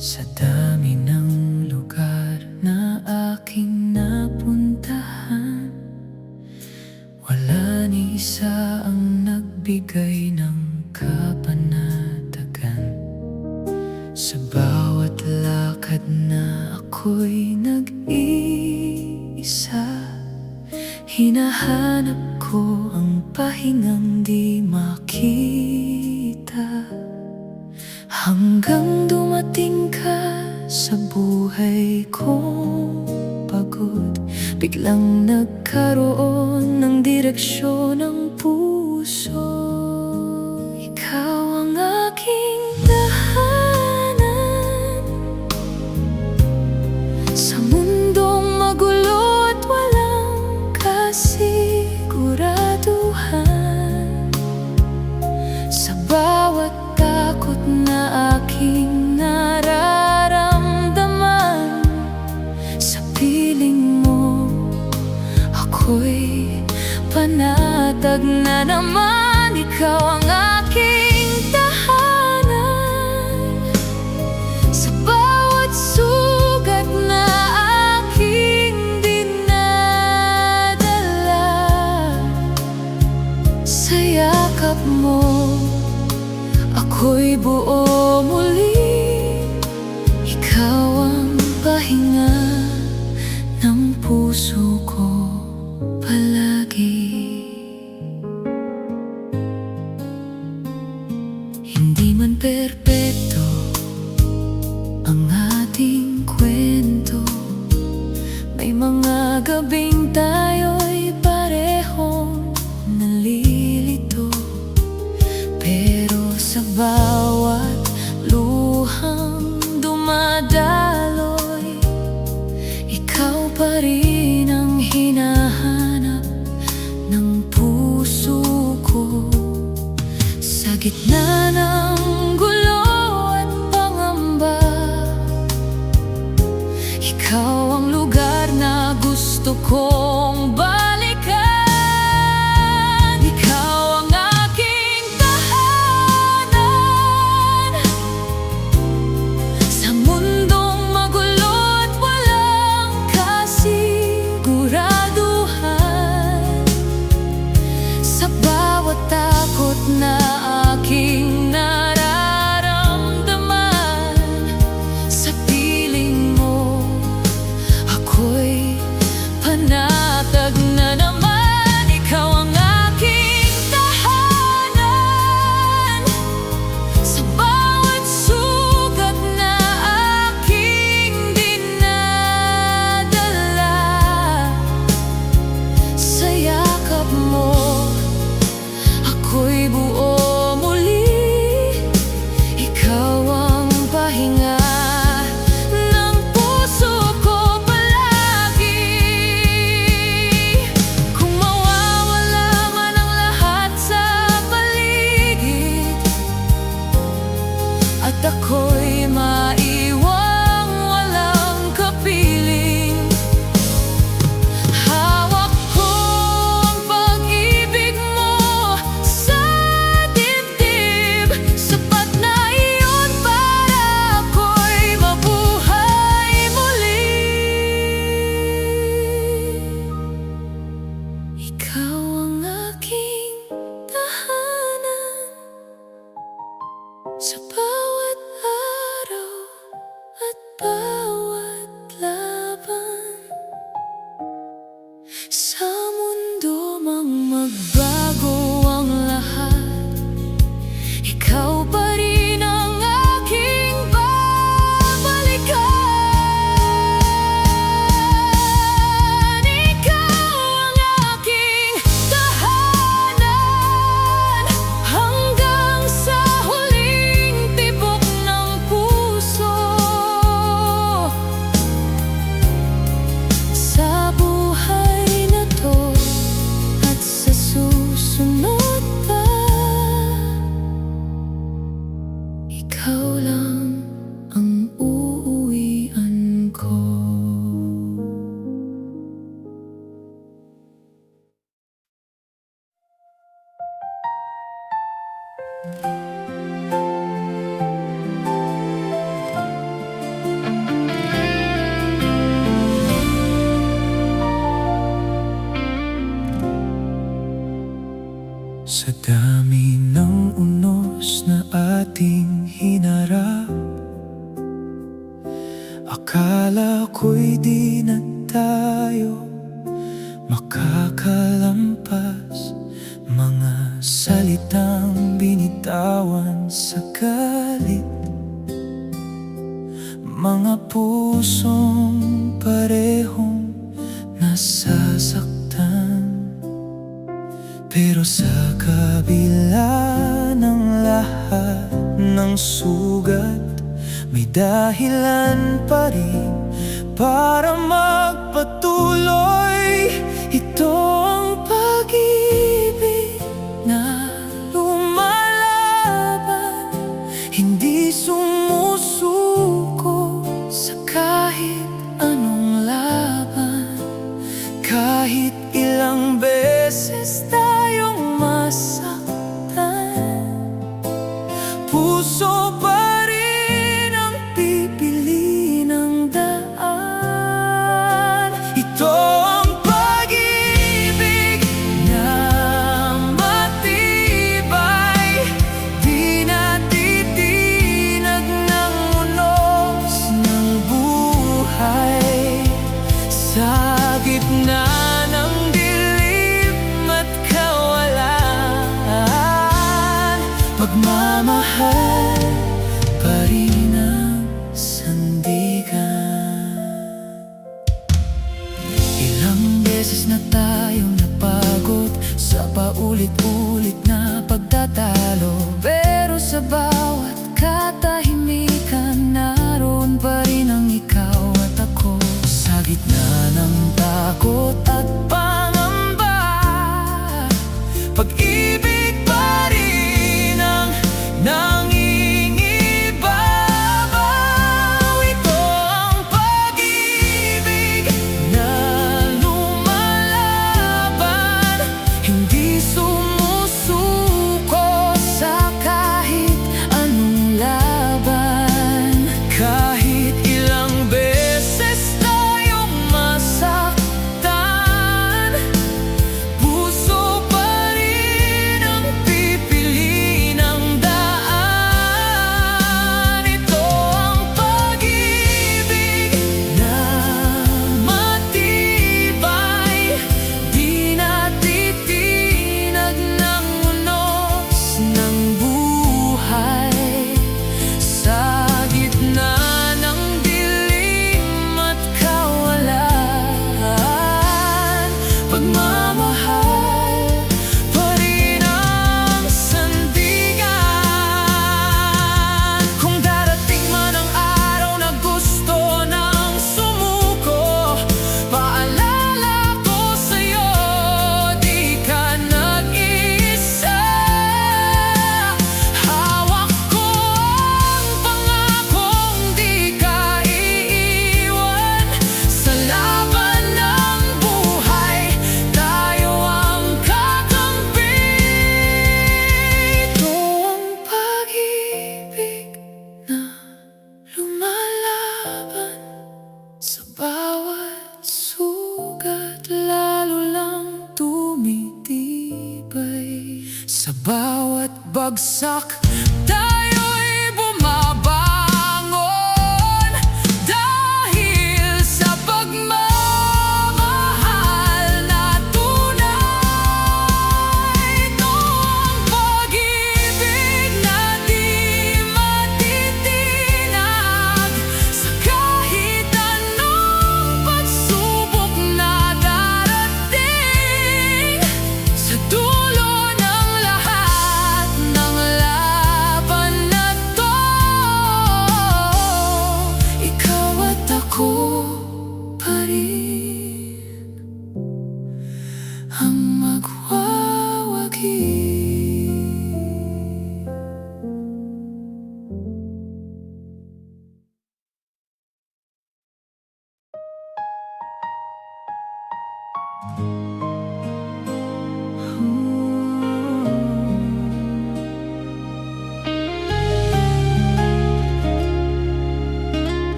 Sa dami ng lugar na aking napuntahan, wala ni isa ang nagbigay ng kapanatagan. Sa bawat lakad na ako'y nag-iisa, hinahanap ko ang pahingang di makita. Hanggang dumating ka sa buhay kong pagod, biglang nagkaroon ng direksyon ng puso. Ikaw ang aking tahanan. ang ating kwento. May mga gabing tayo'y parehong nalilito, pero sa bawat luhang dumadaloy, ikaw pa rin ang hinahanap ng puso ko. Sa gitna ng gulo at pangamba, ikaw ang lugar na gusto kong balikan. Ikaw ang aking tahanan sa mundong magulo at walang kasiguraduhan. Sa bawat takot na aking nararamdaman, sa piling mo ako'y panatag na naman. Ikaw ang aking tahanan sa bawat sugat na aking dinadala. Sa yakap mo ako'y buo muli. Ikaw ang pahinga ng puso ko palagi. Kung mawawala man ang lahat sa paligid at ako'y maiwang walang kapiling, hawak ko ang pag-ibig mo sa dibdib. Sapat na iyon para ako'y mabuhay muli. Ikaw ang aking tahanan sa bawat araw at bawat laban. Sa mundo mang magbago ang lahat, ikaw pa rin ang aking babalikan. Ikaw ang aking tahanan hanggang sa huling tibok ng puso. Sa buhay na to at sa susunod pa, ikaw lang ang uuwian ko. Sa dami ng unos na ating hinarap, akala ko'y di na tayo makakalampas. Mga salitang binitawan sa galit, mga pusong parehong nasasaktan. Pero sa kabila ng lahat ng sugat, may dahilan pa rin para magpatuloy. Ito ang pag-ibig na lumalaban, hindi sumusuko sa kahit anong laban. Kahit ilang beses tayong masaktan, puso pa rin ang pipili ng daan. Ito ang pag-ibig bumabagsak, tayo'y bumabangon dahil sa pagmamahal na tunay. Noong pag-ibig na di matitinag, sa kahit anong pagsubok na darating, sa dulo ng lahat ng laban na to, ikaw at ako pa rin ang magwawagi.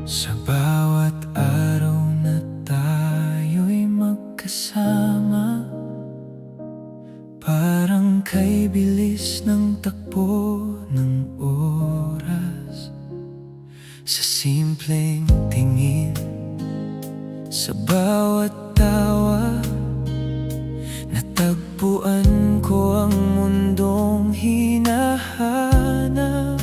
Sa bawat araw na tayo'y magkasama, parang kay bilis ng takbo ng oras. Sa simpleng tingin, sa bawat tawa, natagpuan ko ang mundong hinahanap.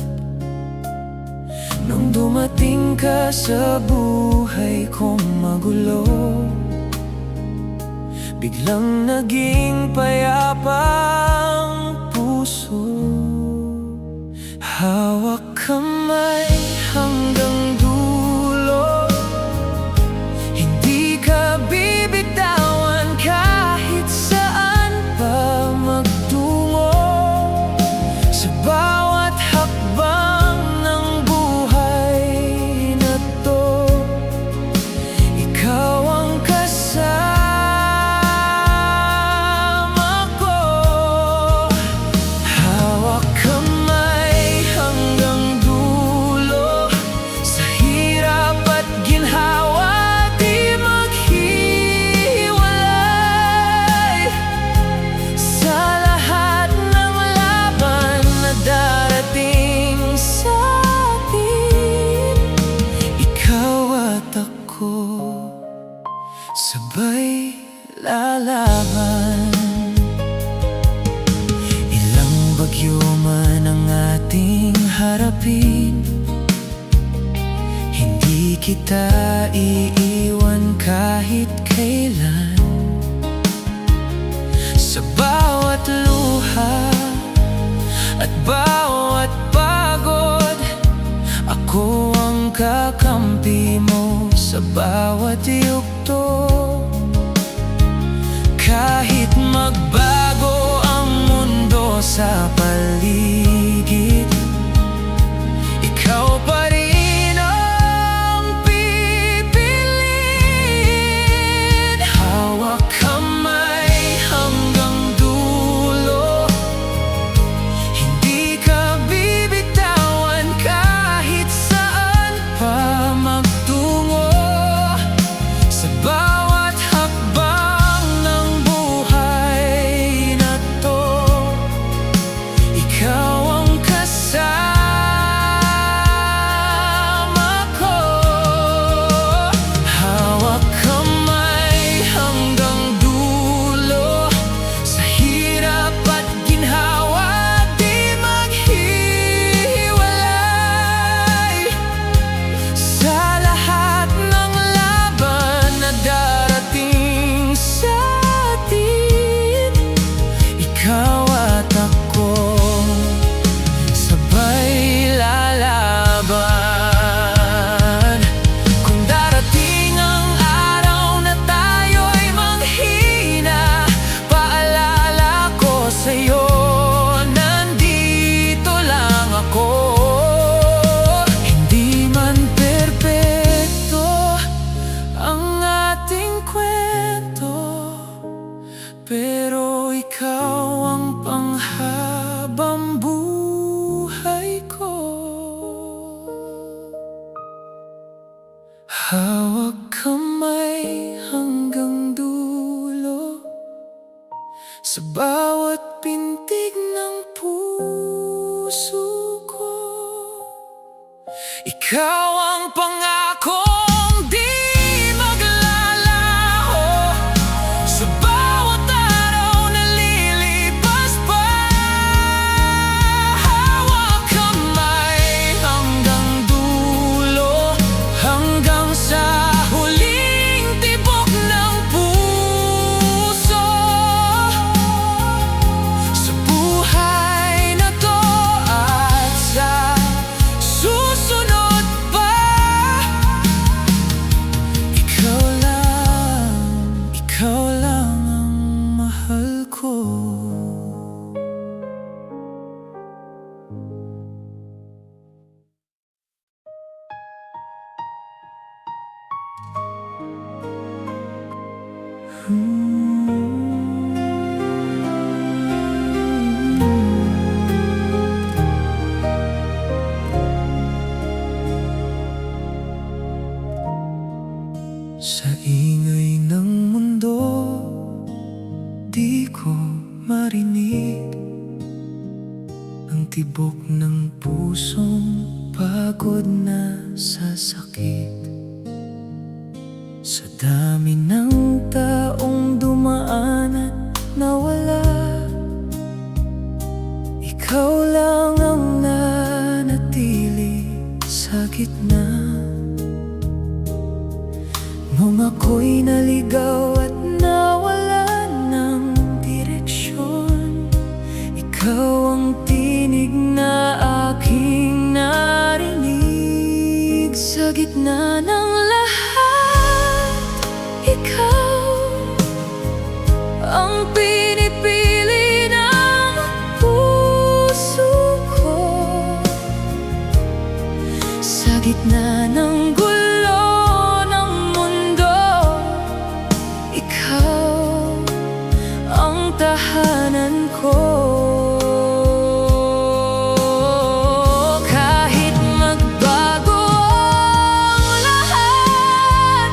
Nung dumating ka sa buhay kong magulo, biglang naging payapa ang puso. Hawak kamay hanggang dulo, hindi ka bibitawan kahit saan pa magtungo. Sa bawat hakbang ng buhay na to, ikaw ang kasama ko. Hawak kamay hanggang dulo, sa hirap at ginhawa di maghiwalay. Sa lahat ng laban na darating sa atin, ikaw at ako sabay lalaban. Ilang bagyo man ang ating harapin, hindi kita iiwan kahit kailan. Sa bawat luha at bawat pagod, ako ang kakampi mo. Sa bawat yugto, kahit magbago ang mundo sa paligid, ikaw pa rin ang pipiliin. Hawak kamay hanggang dulo, hindi ka bibitawan kahit saan pa magtungo. Sa bawat hakbang ng buhay na to, ikaw ang kasama ko. Hawak kamay hanggang dulo, sa hirap at ginhawa di maghiwalay. Sa lahat ng laban na darating sa atin, ikaw at ako sabay lalaban. Kung darating ang araw na tayo'y manghina, paalala ko sa'yo, nandito lang ako. Hindi man perpekto ang ating kwento, pero ikaw ang panghabang buhay ko. Hawak kamay hanggang dulo, sa bawat Ikaw ang pangakong di maglalaho. Sa bawat araw na lilipas pa, hawak kamay hanggang dulo, hanggang sa huling tibok ng puso. Sa buhay na to at sa susunod pa, ikaw lang ang mahal ko. Sa ingay ng mundo, di ko marinig ang tibok ng pusong pagod na sa sakit. Sa dami ng taong dumaan at nawala, ikaw lang ang nanatili sa gitna. Nung ako'y naligaw at nawala ng direksyon, ikaw ang tinig na aking narinig. Sa gitna ng lahat, ikaw ang pinipili ng puso ko. Sa gitna ng gulo tahanan ko. Kahit magbago ang lahat,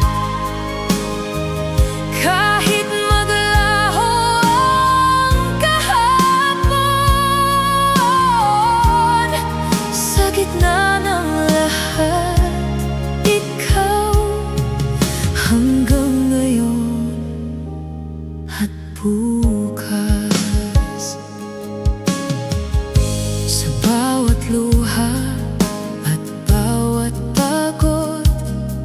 kahit maglaho ang kahapon, sa gitna ng lahat, ikaw hanggang ngayon at bukas. Sa bawat luha at bawat pagod,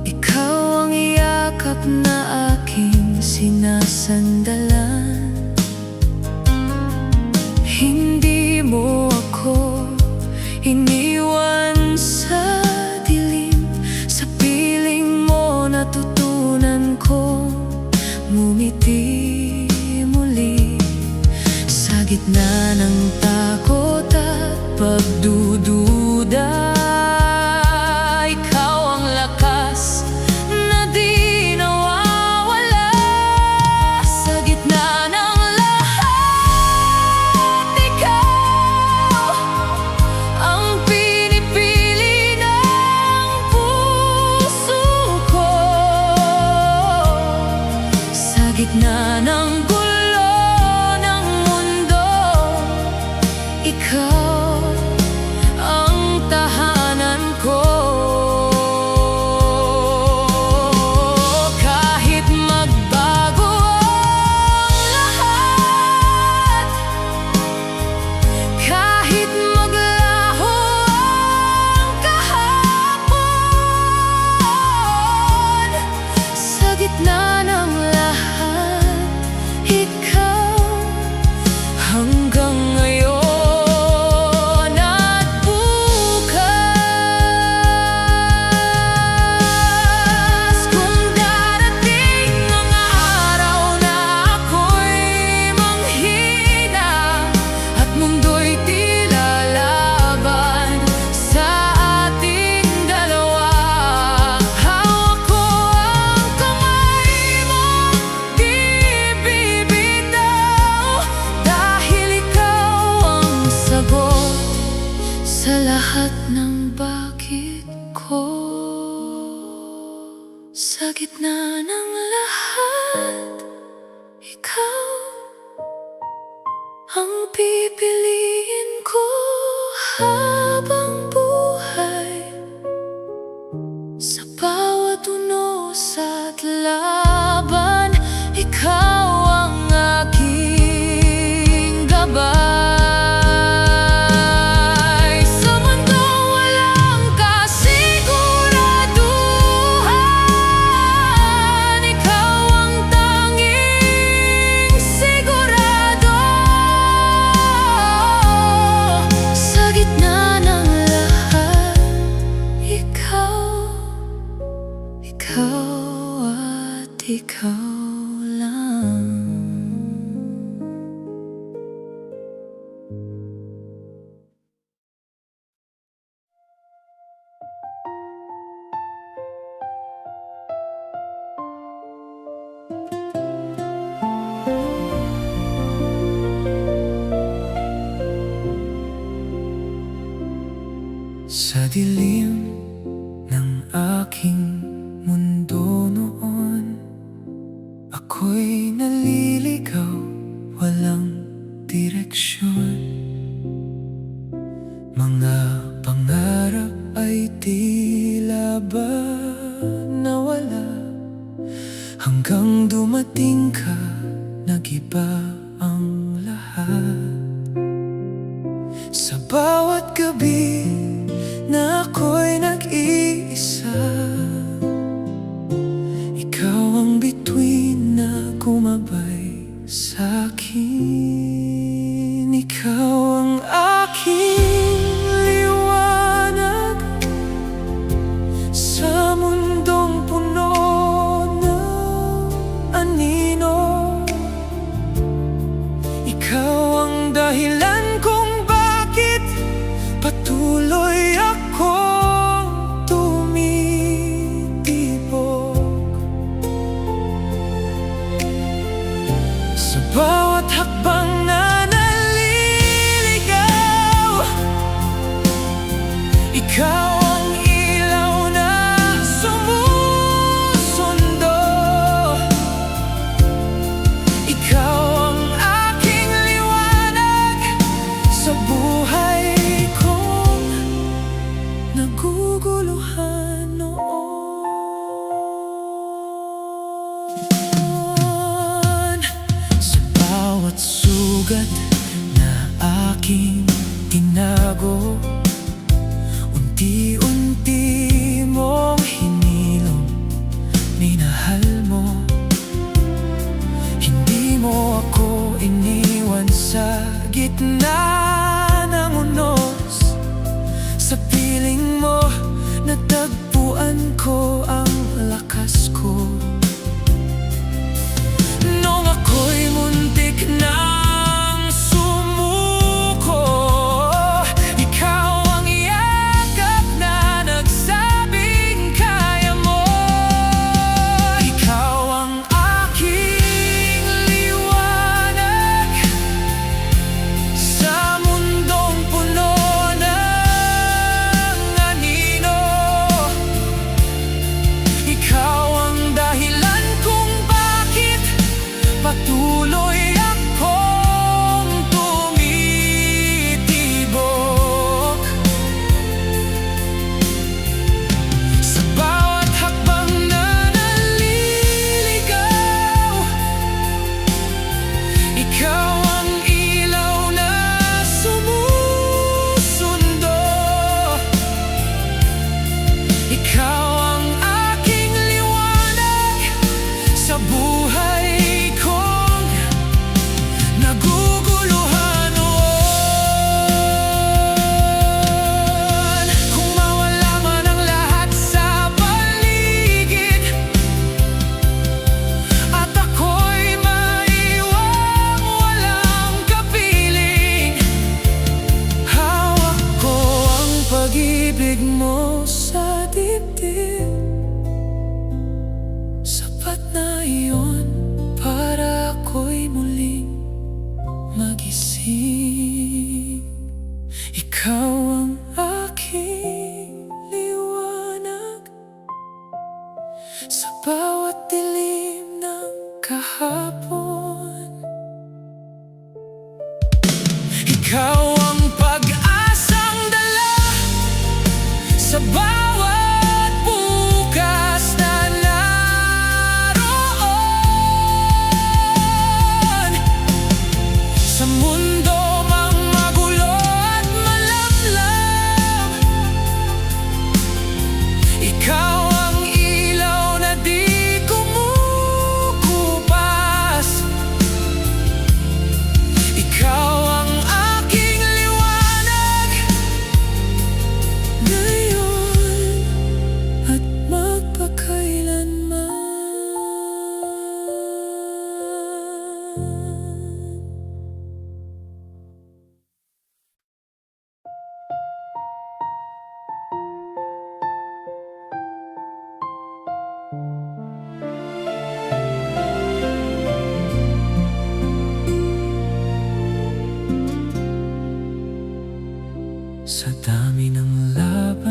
ikaw ang yakap na aking sinasandalan. Hindi mo ako iniwan sa dilim, sa piling mo natutunan kong ngumiti. Sa gitna ng takot at pagdududa, ikaw ang lakas na di nawawala. Sa gitna ng lahat, ikaw ang pinipili ng puso ko. Sa gitna ng ikaw ang tahanan ko. Kahit magbago ang lahat, kahit maglaho ang kahapon, sa gitna ng lahat, ikaw hanggang ngayon. Sa lahat ng bakit ko, sa gitna ng lahat, ikaw ang pipiliin ko habang buhay. Sa dilim ng aking mundo noon, ako'y naliligaw, walang direksyon. Mga pangarap ay tila ba nawala, hanggang dumating ka, nag-iba ang lahat. Sa bawat gabi na ako'y nag-iisa, ikaw ang bituin na gumabay sa'kin. Ikaw ang aking liwanag sa mundong puno ng anino. Ikaw ang dahilan kung bakit patuloy akong tumitibok. Sa bawat hakbang na naliligaw, ikaw ang ilaw na sumusundo. Ikaw ang aking liwanag sa buhay kong naguguluhan noon. Sa bawat sugat na aking tinago, unti-unti mong hinilom, minahal mo. Hindi mo ako iniwan sa gitna ng unos. Sa piling mo, natagpuan ko ang lakas ko. Nung ako'y muntik nang sumuko, ikaw ang yakap na nagsabing kaya mo. Ikaw ang aking liwanag sa mundong puno ng anino. Ikaw ang dahilan kung bakit patuloy akong tumitibok. Sa bawat hakbang na naliligaw, ikaw ang ilaw na sumusundo. Ikaw ang aking liwanag sa buhay kong naguguluhan noon. Kung mawala man ang lahat sa paligid at ako'y maiwang walang kapiling, hawak ko ang pag-ibig mo sa dibdib. Sapat na iyon para ako'y muling magising. Ikaw ang aking liwanag sa bawat dilim ng kahapon. Ikaw ang pag-asang dala sa bawat bukas na naroon. Sa mundo mang magulo at malamlam, ikaw ang ilaw na di kumukupas. Ikaw ang aking liwanag ngayon at magpakailanman. Sa dami ng laban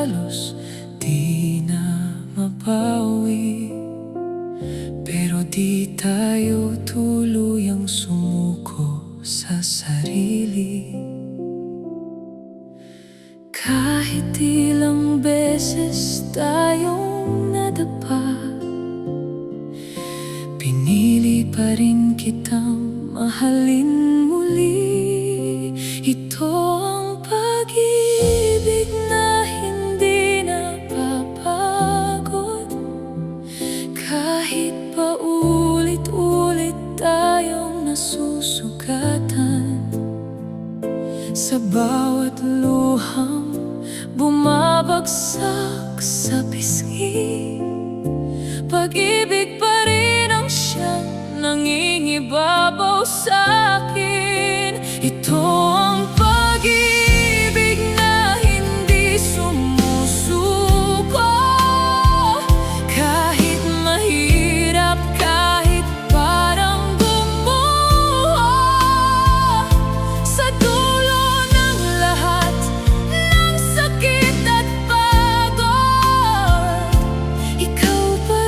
halos di na mabawi. Pero di tayo tuluyang sumuko sa sarili. Kahit ilang beses tayong nadapa, pinili pa rin kitang mahalin muli. Ito ang pag-ibig na hindi napapagod. Kahit pa ulit-ulit tayong nasusugatan, sa bawat luhang bumabagsak sa pisngi, pag-ibig pa rin ang siyang nangingibabaw sa akin. Ito ang pag-ibig na hindi sumusuko. Kahit mahirap, kahit parang gumuho, sa dulo ng lahat ng sakit at pagod, ikaw pa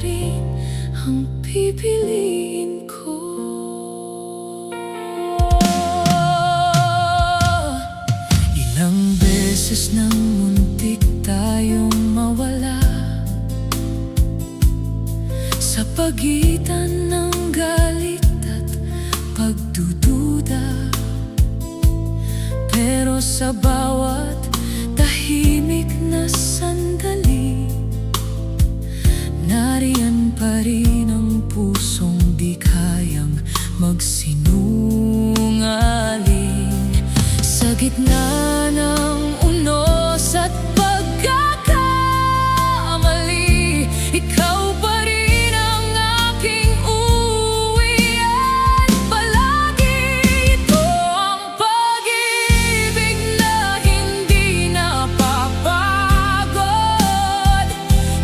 rin ang pipiliin ko. Ilang beses nang muntik tayong mawala, sa pagitan ng galit at pagdududa. Pero sa bawat tahimik na sandali, nariyan pa rin ang pusong di kayang magsinungaling. Sa gitna ng unos at pagkakamali, ikaw pa rin ang aking uwian palagi. Ito ang pag-ibig na hindi napapagod.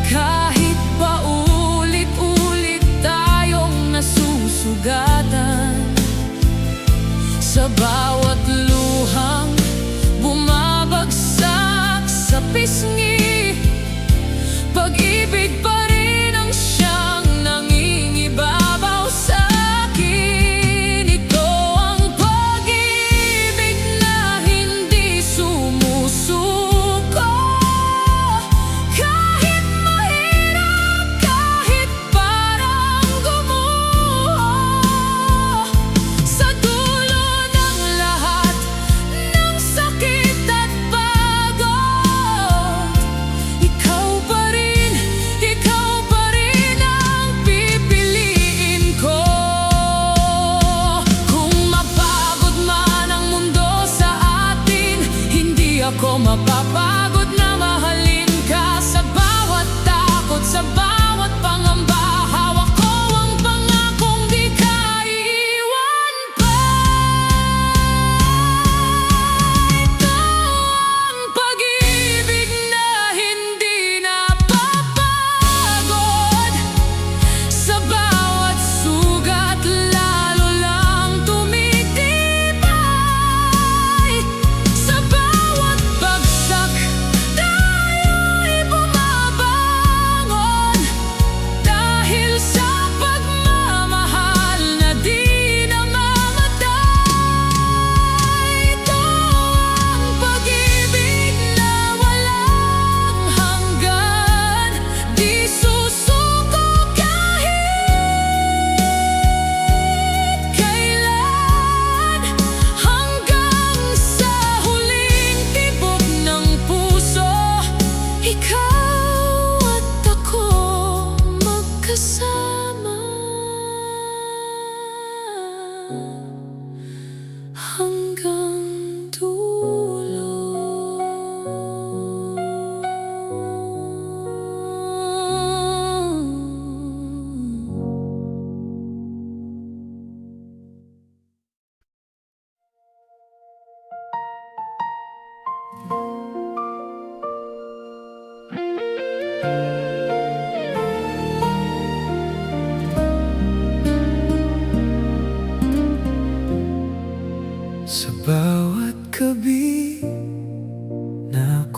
Kahit pa ulit-ulit tayong nasusugatan, sa bawat luhang bumabagsak sa pisngi, pag-ibig pa rin ang siyang nangingibabaw sa akin. Ito ang pag-ibig na hindi sumusuko. Kahit mahirap, kahit parang gumuho, sa dulo ng lahat ng sakit at pagod, ikaw pa rin ang pipiliin ko. Kung mapagod man ang mundo sa atin, hindi ako mapapagod na mahalin ka. Sa bawat takot, sa bawat pangamba, hawak ko ang pangakong di ka iiwan pa. Ito ang pag-ibig na hindi napapagod. Sa bawat sugat lalo lang tumitibay. Sa bawat bagsak tayo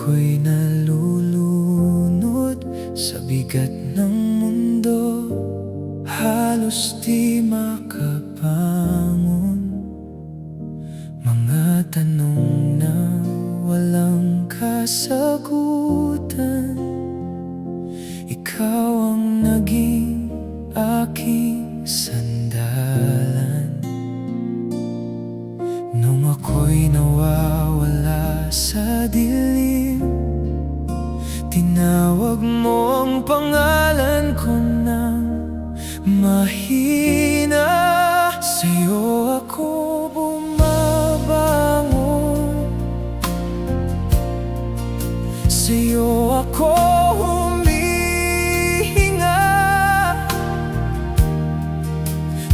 ako'y nalulunod sa bigat ng mundo, halos di makabangon. Mga tanong na walang kasagutan, ikaw ang naging aking sandalan. Nung ako'y nawawala sa dilim, tinawag mo ang pangalan ko ng mahina. Sa'yo ako bumabangon, sa'yo ako humihinga.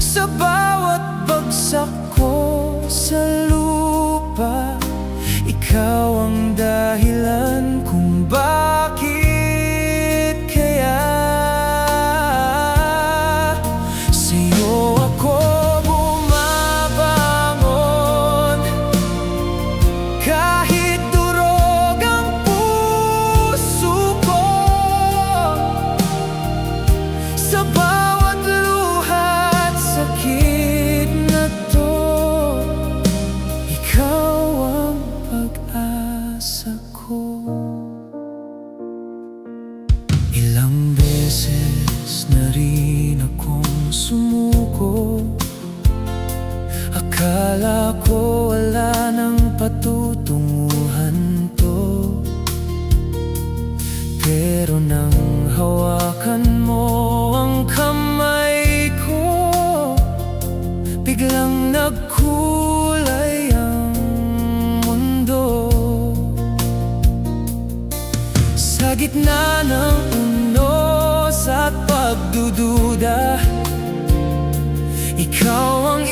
Sa bawat bagsak ko sa lupa, ikaw ang dahilan kung bakit kaya. Sa'yo ako bumabangon, kahit durog ang puso ko. Sa bawat luha at sakit na to, ikaw ang pag-asa ko. Ilang beses na rin akong sumuko, akala ko wala nang patutunguhan to. Pero nang hawakan mo ang kamay ko, biglang nagkulay ang mundo. Sa gitna ng unos at pagdududa, ikaw ang